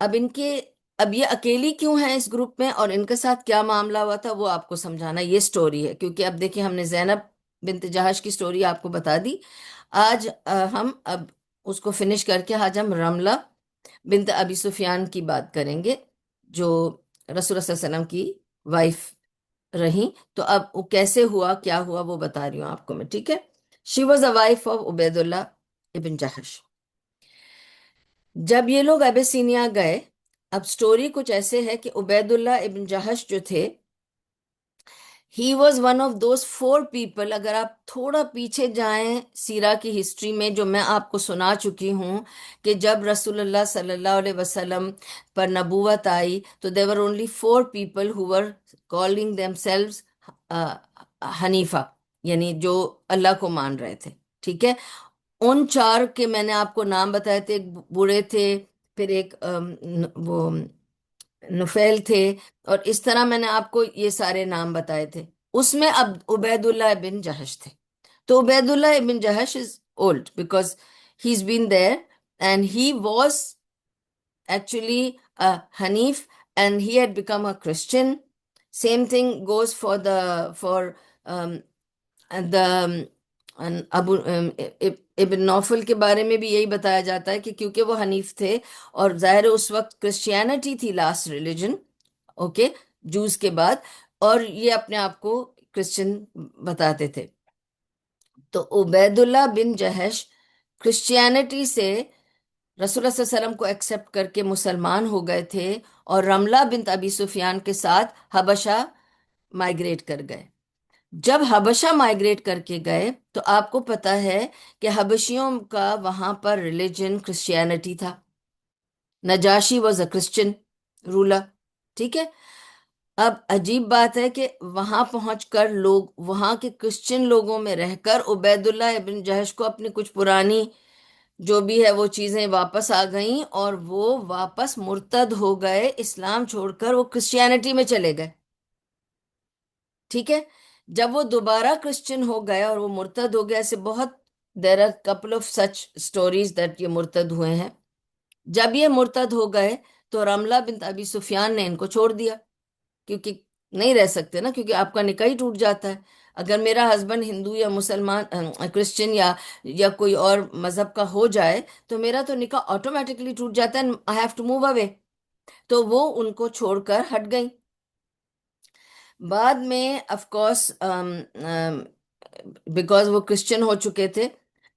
اب ان کے اب یہ اکیلی کیوں ہیں اس گروپ میں، اور ان کے ساتھ کیا معاملہ ہوا تھا وہ آپ کو سمجھانا یہ سٹوری ہے. کیونکہ اب دیکھیں، ہم نے زینب بنت جہش کی سٹوری آپ کو بتا دی. آج ہم اب اس کو فنش کر کے آج ہم رملہ بنت ابی سفیان کی بات کریں گے، جو رسول اللہ صلی اللہ علیہ وسلم کی وائف رہی. تو اب وہ کیسے ہوا، کیا ہوا، وہ بتا رہی ہوں آپ کو میں. ٹھیک ہے. She was a wife of Ubayd Allah ibn Jahsh. جب یہ لوگ ابیسینیا گئے، اب سٹوری کچھ ایسے ہے کہ عبید اللہ ابن جہش جو تھے، he was one of those 4 people. اگر آپ تھوڑا پیچھے جائیں سیرہ کی ہسٹری میں، جو میں آپ کو سنا چکی ہوں، کہ جب رسول اللہ صلی اللہ علیہ وسلم پر نبوت آئی تو there were only 4 people who were calling themselves حنیفہ، یعنی جو اللہ کو مان رہے تھے. ٹھیک ہے. ان 4 کے میں نے آپ کو نام بتائے تھے. ایک بوڑھے تھے، پھر ایک وہ نفیل تھے، اور اس طرح میں نے آپ کو یہ سارے نام بتائے تھے. اس میں اب عبید اللہ ابن جہش تھے. تو Ubayd Allah ibn Jahsh is old because he is been there and he was actually Hanif and he had become a Christian. Same thing goes for the Abu ibn Nawfal کے بارے میں بھی یہی بتایا جاتا ہے کہ کیونکہ وہ حنیف تھے، اور ظاہر اس وقت کرسچینٹی تھی لاسٹ ریلیجن، اوکے، جوز کے بعد، اور یہ اپنے آپ کو کرسچن بتاتے تھے. تو عبید اللہ بن جہش کرسچینٹی سے رسول اللہ صلی اللہ علیہ وسلم کو ایکسپٹ کر کے مسلمان ہو گئے تھے، اور رملہ بنت ابی سفیان کے ساتھ حبشہ مائگریٹ کر گئے. جب حبشہ مائگریٹ کر کے گئے تو آپ کو پتا ہے کہ حبشیوں کا وہاں پر ریلیجن کرسچینٹی تھا. Najashi was a Christian roller. ٹھیک ہے. اب عجیب بات ہے کہ وہاں پہنچ کر لوگ وہاں کے کرسچن لوگوں میں رہ کر عبید اللہ ابن جہش کو اپنی کچھ پرانی جو بھی ہے وہ چیزیں واپس آ گئیں، اور وہ واپس مرتد ہو گئے، اسلام چھوڑ کر وہ کرسچینٹی میں چلے گئے. ٹھیک ہے. جب وہ دوبارہ کرسچن ہو گئے اور وہ مرتد ہو گئے، ایسے بہت there are couple of such stories that یہ مرتد ہوئے ہیں. جب یہ مرتد ہو گئے تو رملہ بنت ابی سفیان نے ان کو چھوڑ دیا، کیونکہ نہیں رہ سکتے نا، کیونکہ آپ کا نکاح ہی ٹوٹ جاتا ہے. اگر میرا ہسبینڈ ہندو یا مسلمان کرسچن یا کوئی اور مذہب کا ہو جائے تو میرا تو نکاح آٹومیٹکلی ٹوٹ جاتا ہے. I have to move away. تو وہ ان کو چھوڑ کر ہٹ گئیں. بعد میں آف کورس بیکاز وہ کرسچن ہو چکے تھے،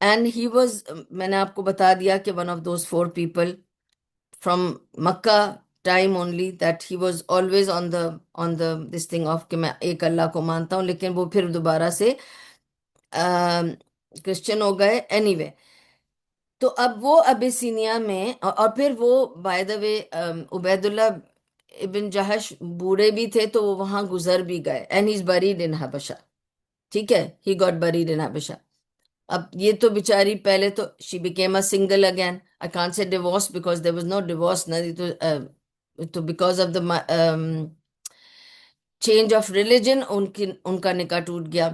اینڈ ہی واز، میں نے آپ کو بتا دیا کہ one of those 4 people from Mecca time only that he was always on the this thing of کہ میں ایک اللہ کو مانتا ہوں، لیکن وہ پھر دوبارہ سے کرسچن ہو گئے. اینی وے، تو اب وہ ابیسینیا میں، اور پھر وہ by the way Ubaid Allah ibn جہش بوڑھے بھی تھے تو وہ وہاں گزر بھی گئے. And he is buried in Habasha. ٹھیک ہے. He got buried in Habasha. اب یہ تو بیچاری پہلے تو she became a single again. I can't say divorce because there was no divorce نا. تو because of the change of religion ان کا نکاح ٹوٹ گیا.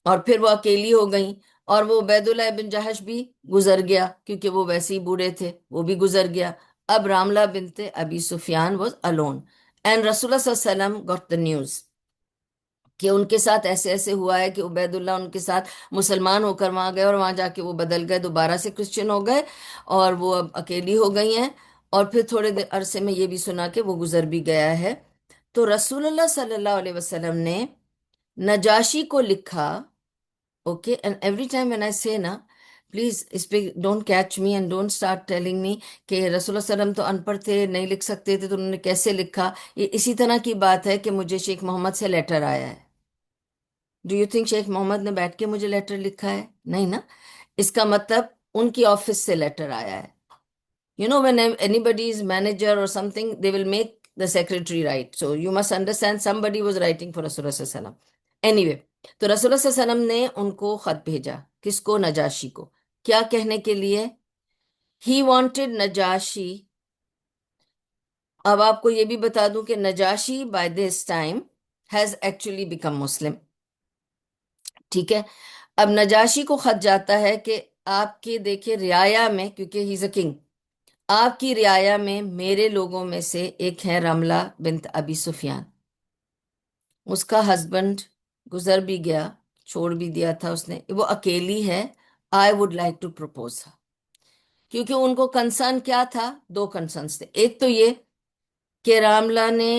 اور پھر وہ اکیلی ہو گئیں، اور وہ عبید اللہ بن جہش بھی گزر گیا کیونکہ وہ ویسے ہی بوڑھے تھے، وہ بھی گزر گیا۔ اب راملہ bint Abi Sufyan was alone and رسول اللہ صلی اللہ علیہ وسلم got the news کہ ان کے ساتھ ایسے ایسے ہوا ہے کہ عبید اللہ ان کے ساتھ مسلمان ہو کر وہاں گئے، اور وہاں جا کے وہ بدل گئے، دوبارہ سے کرسچن ہو گئے، اور وہ اب اکیلی ہو گئی ہیں۔ اور پھر تھوڑے دیر عرصے میں یہ بھی سنا کہ وہ گزر بھی گیا ہے۔ تو رسول اللہ صلی اللہ علیہ وسلم نے نجاشی کو لکھا، okay, and every time when I سے نا، پلیز اس پہ don't catch me and don't start telling me کہ رسول اللہ صلی اللہ علیہ وسلم تو ان پڑھ تھے، نہیں لکھ سکتے تھے، تو انہوں نے کیسے لکھا؟ یہ اسی طرح کی بات ہے کہ مجھے شیخ محمد سے لیٹر آیا ہے۔ ڈو یو تھنک شیخ محمد نے بیٹھ کے مجھے لیٹر لکھا ہے؟ نہیں نا۔ اس کا مطلب ان کی آفس سے لیٹر آیا ہے۔ when anybody is manager or something, they will make the secretary write. So you must understand somebody was writing for Rasulullah sallallahu alaihi wasallam. Anyway, تو رسول اللہ صلی اللہ علیہ وسلم نے ان کو خط بھیجا، کس کو؟ نجاشی کو۔ کیا کہنے کے لیے؟ He wanted Najashi. اب آپ کو یہ بھی بتا دوں کہ Najashi by this time has actually become Muslim, ٹھیک ہے؟ اب نجاشی کو خط جاتا ہے کہ آپ کے دیکھیں رعایا میں، کیونکہ ہی از اے کنگ، آپ کی رعایا میں میرے لوگوں میں سے ایک ہے رملہ بنت ابی سفیان، اس کا ہسبینڈ گزر بھی گیا، چھوڑ بھی دیا تھا اس نے، وہ اکیلی ہے، I would like to propose. کیونکہ ان کو کنسرن کیا تھا؟ دو کنسرنس تھے۔ ایک تو یہ کہ راملہ نے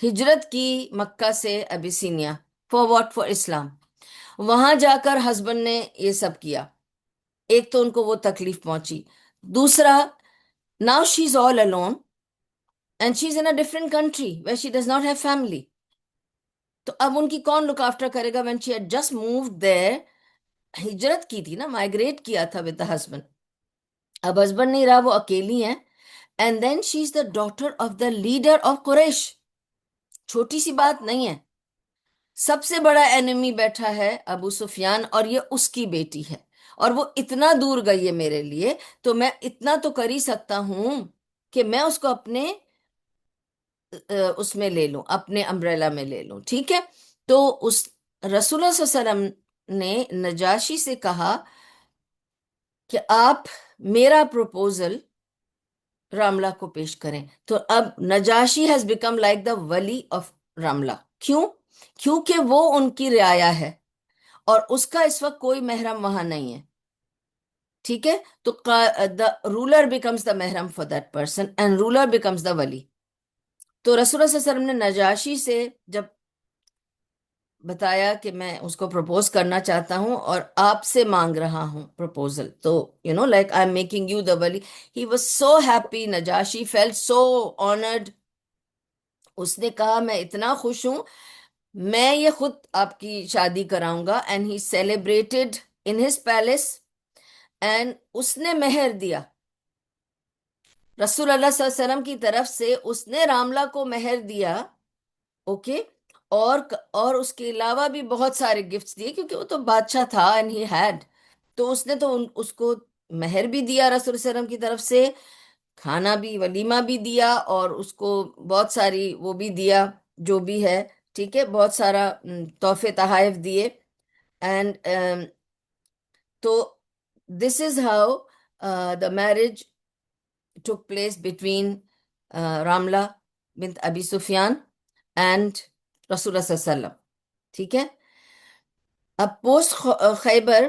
ہجرت کی مکہ سے ابیسینیا، فار واٹ؟ فار اسلام۔ وہاں جا کر ہسبینڈ نے یہ سب کیا، ایک تو ان کو وہ تکلیف پہنچی، دوسرا now she's all alone and she's in a different country where she does not have family. تو اب ان کی کون لک آفٹر کرے گا when she had just moved there؟ ہجرت کی تھی نا، مائگریٹ کیا تھا with the husband، اب ہسبینڈ نہیں رہا، وہ اکیلی ہیں۔ and then she's the daughter of the leader of قریش، چھوٹی سی بات نہیں ہے، سب سے بڑا اینیمی بیٹھا ہے ابو سفیان، اور یہ اس کی بیٹی ہے، اور وہ اتنا دور گئی ہے میرے لیے، تو میں اتنا تو کر ہی سکتا ہوں کہ میں اس کو اپنے اس میں لے لوں، اپنے امبریلا میں لے لوں، ٹھیک ہے؟ تو اس رسول اللہ صلی اللہ علیہ وسلم نے نجاشی سے کہا کہ آپ میرا پروپوزل راملہ کو پیش کریں۔ تو اب Najashi has become like the ولی آف راملہ۔ کیوں؟ کیونکہ وہ ان کی رعایا ہے، اور اس کا اس وقت کوئی محرم وہاں نہیں ہے، ٹھیک ہے؟ تو دا رولر بیکمز دا محرم for that person and ruler becomes the ولی۔ تو رسول اللہ صلی اللہ علیہ وسلم نے نجاشی سے جب بتایا کہ میں اس کو پروپوز کرنا چاہتا ہوں اور آپ سے مانگ رہا ہوں پروپوزل، تو like I am making you the wali, he was so happy, Najashi felt so honoured. اس نے کہا میں اتنا خوش ہوں، میں یہ خود آپ کی شادی کراؤں گا، and he celebrated in his palace, and اس نے مہر دیا رسول اللہ صلی اللہ علیہ وسلم کی طرف سے، اس نے راملہ کو مہر دیا، اوکے؟ اور اس کے علاوہ بھی بہت سارے گفٹس دیے، کیونکہ وہ تو بادشاہ تھا اینڈ ہی ہیڈ، تو اس نے تو اس کو مہر بھی دیا رسول اللہ علیہ وسلم کی طرف سے، کھانا بھی، ولیمہ بھی دیا، اور اس کو بہت ساری وہ بھی دیا جو بھی ہے، ٹھیک ہے، بہت سارا تحفے تحائف دیے۔ اینڈ تو this is how the marriage took place between Ramla bint Abi Sufyan and رسول اللہ صلی اللہ علیہ وسلم، ٹھیک ہے؟ اب پوسٹ خیبر،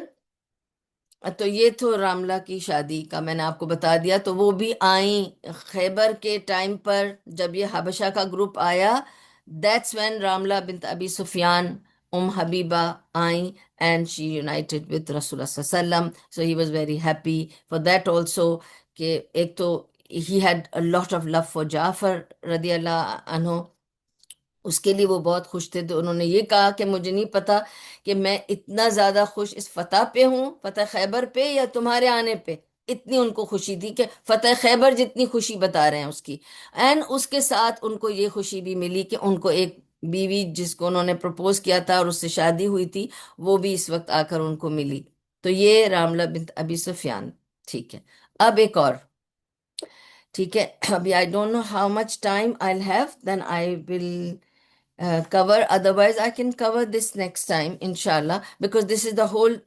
تو یہ تو راملہ کی شادی کا میں نے آپ کو بتا دیا، تو وہ بھی آئیں خیبر کے ٹائم پر، جب یہ حبشہ کا گروپ آیا، دیٹس وین راملہ بنت ابی سفیان حبیبہ آئیں، اینڈ شی یونائٹڈ وتھ رسول اللہ صلی اللہ علیہ وسلم، so he was very happy for that also, کہ ایک تو he had a lot of love for Jafar رضی اللہ عنہ، اس کے لیے وہ بہت خوش تھے۔ تو انہوں نے یہ کہا کہ مجھے نہیں پتا کہ میں اتنا زیادہ خوش اس فتح پہ ہوں، فتح خیبر پہ، یا تمہارے آنے پہ، اتنی ان کو خوشی تھی کہ فتح خیبر جتنی خوشی بتا رہے ہیں اس کی، اینڈ اس کے ساتھ ان کو یہ خوشی بھی ملی کہ ان کو ایک بیوی جس کو انہوں نے پرپوز کیا تھا اور اس سے شادی ہوئی تھی، وہ بھی اس وقت آ کر ان کو ملی۔ تو یہ راملہ بنت ابی سفیان، ٹھیک ہے؟ اب ایک اور، ٹھیک ہے، ابھی I don't know how much time I have, then I will cover. Otherwise, I can cover this next time, inshallah, because this is the whole.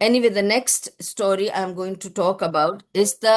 Anyway, the next story I'm going to talk about is the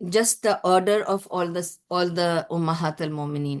just the order of all the Ummahat al-Mu'mineen.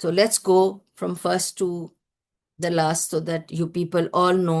So let's go from first to the last so that you people all know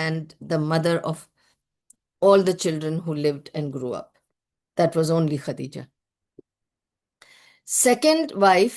and the mother of all the children who lived and grew up. That was only Khadija. Second wife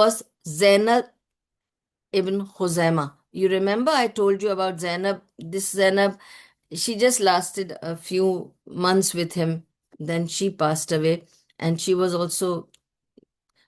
was Zainab ibn Khuzaima. You remember I told you about Zainab. This Zainab, she just lasted a few months with him. Then she passed away. And she was also,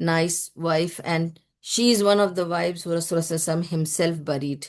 nice wife. And she is one of the wives who Rasulullah himself buried.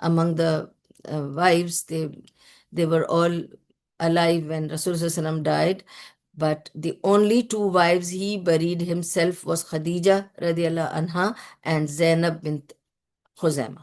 among the wives, they were all alive when Rasulullah died. But the only two wives he buried himself was Khadija radiallahu anha and Zainab bint Khuzaima.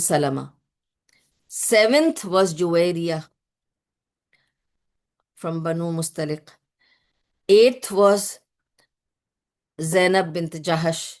Salama. Seventh was Juwairiya from Banu Mustaliq. Eighth was Zainab bint Jahash,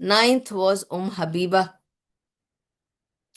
ninth was Habiba.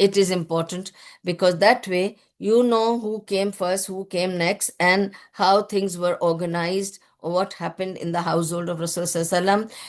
It is important because that way you know who came first, who came next, and how things were organized or what happened in the household of Rasulullah.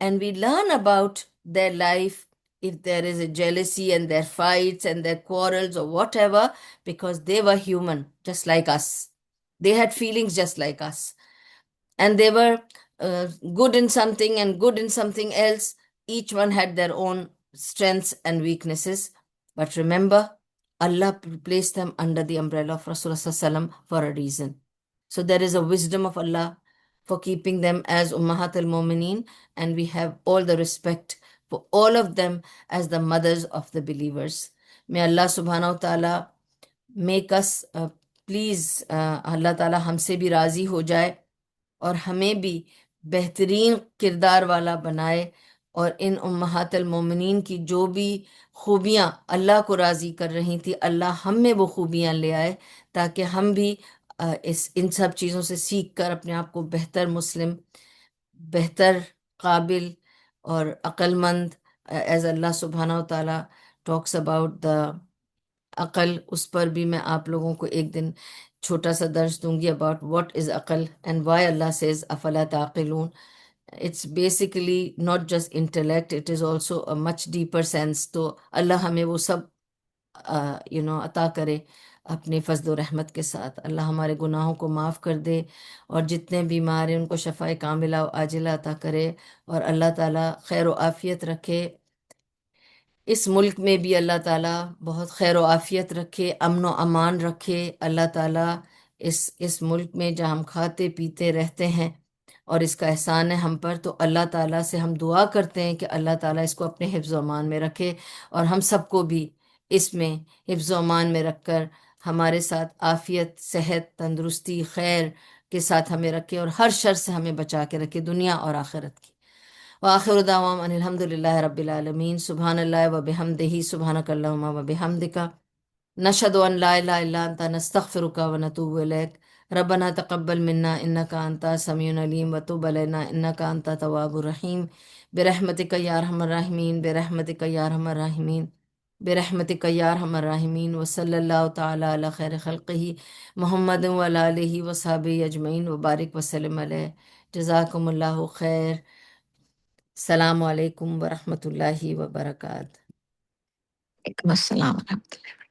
and we learn about their life if there is a jealousy and their fights and their quarrels or whatever, because they were human just like us. They had feelings just like us, and they were good in something and good in something else. Each one had their own strengths and weaknesses. But remember, Allah placed them under the umbrella of Rasulullah for a reason. So there is a wisdom of Allah for keeping them as Ummahat al-Mumineen, and we have all the respect for all of them as the mothers of the believers. May Allah subhanahu wa ta'ala make us please اللہ تعالیٰ ہم سے بھی راضی ہو جائے اور ہمیں بھی بہترین کردار والا بنائے، اور ان امہات المومنین کی جو بھی خوبیاں اللہ کو راضی کر رہی تھی، اللہ ہم میں وہ خوبیاں لے آئے، تاکہ ہم بھی ان سب چیزوں سے سیکھ کر اپنے آپ کو بہتر مسلم، بہتر قابل اور عقل مند، ایز اللہ سبحانہ و تعالیٰ ٹاکس اباؤٹ دا عقل. اس پر بھی میں آپ لوگوں کو ایک دن چھوٹا سا درس دوں گی اباؤٹ واٹ از عقل اینڈ وائی اللہ سیز افلا تعقلون. It's basically not just intellect, it is also a much deeper sense. تو اللہ ہمیں وہ سب عطا کرے اپنے فضل و رحمت کے ساتھ. اللہ ہمارے گناہوں کو معاف کر دے، اور جتنے بیمار ہیں ان کو شفائے کاملہ و عاجلہ عطا کرے، اور اللہ تعالیٰ خیر و عافیت رکھے. اس ملک میں بھی اللہ تعالیٰ بہت خیر و عافیت رکھے، امن و امان رکھے. اللہ تعالیٰ اس ملک میں جہاں ہم کھاتے پیتے رہتے ہیں، اور اس کا احسان ہے ہم پر، تو اللہ تعالیٰ سے ہم دعا کرتے ہیں کہ اللہ تعالیٰ اس کو اپنے حفظ و امان میں رکھے، اور ہم سب کو بھی اس میں حفظ و امان میں رکھ کر ہمارے ساتھ عافیت، صحت، تندرستی، خیر کے ساتھ ہمیں رکھے، اور ہر شر سے ہمیں بچا کے رکھے دنیا اور آخرت کی. وآخر دعوانا ان الحمد للہ رب العالمین. سبحان اللہ و بحمدہ، سبحانک اللہم و بحمدک، نشہد ان لا الہ الا انت، نستغفرک و نتوب الیک. ربنا تقبل منا انک انت سمیع العلیم وتب علینا انک انت تواب الرحیم. برحمتک یا ارحم الراحمین، برحمتک یا ارحم الراحمین، برحمتک یا ارحم الراحمین. وصلی اللہ تعالی علی خیر خلقہ محمد وعلی آلہ وصحبہ اجمعین وبارک وسلم علیہ. جزاکم اللہ خیر. السلام علیکم ورحمۃ اللہ وبرکاتہ. وعلیکم السلام ورحمۃ اللہ.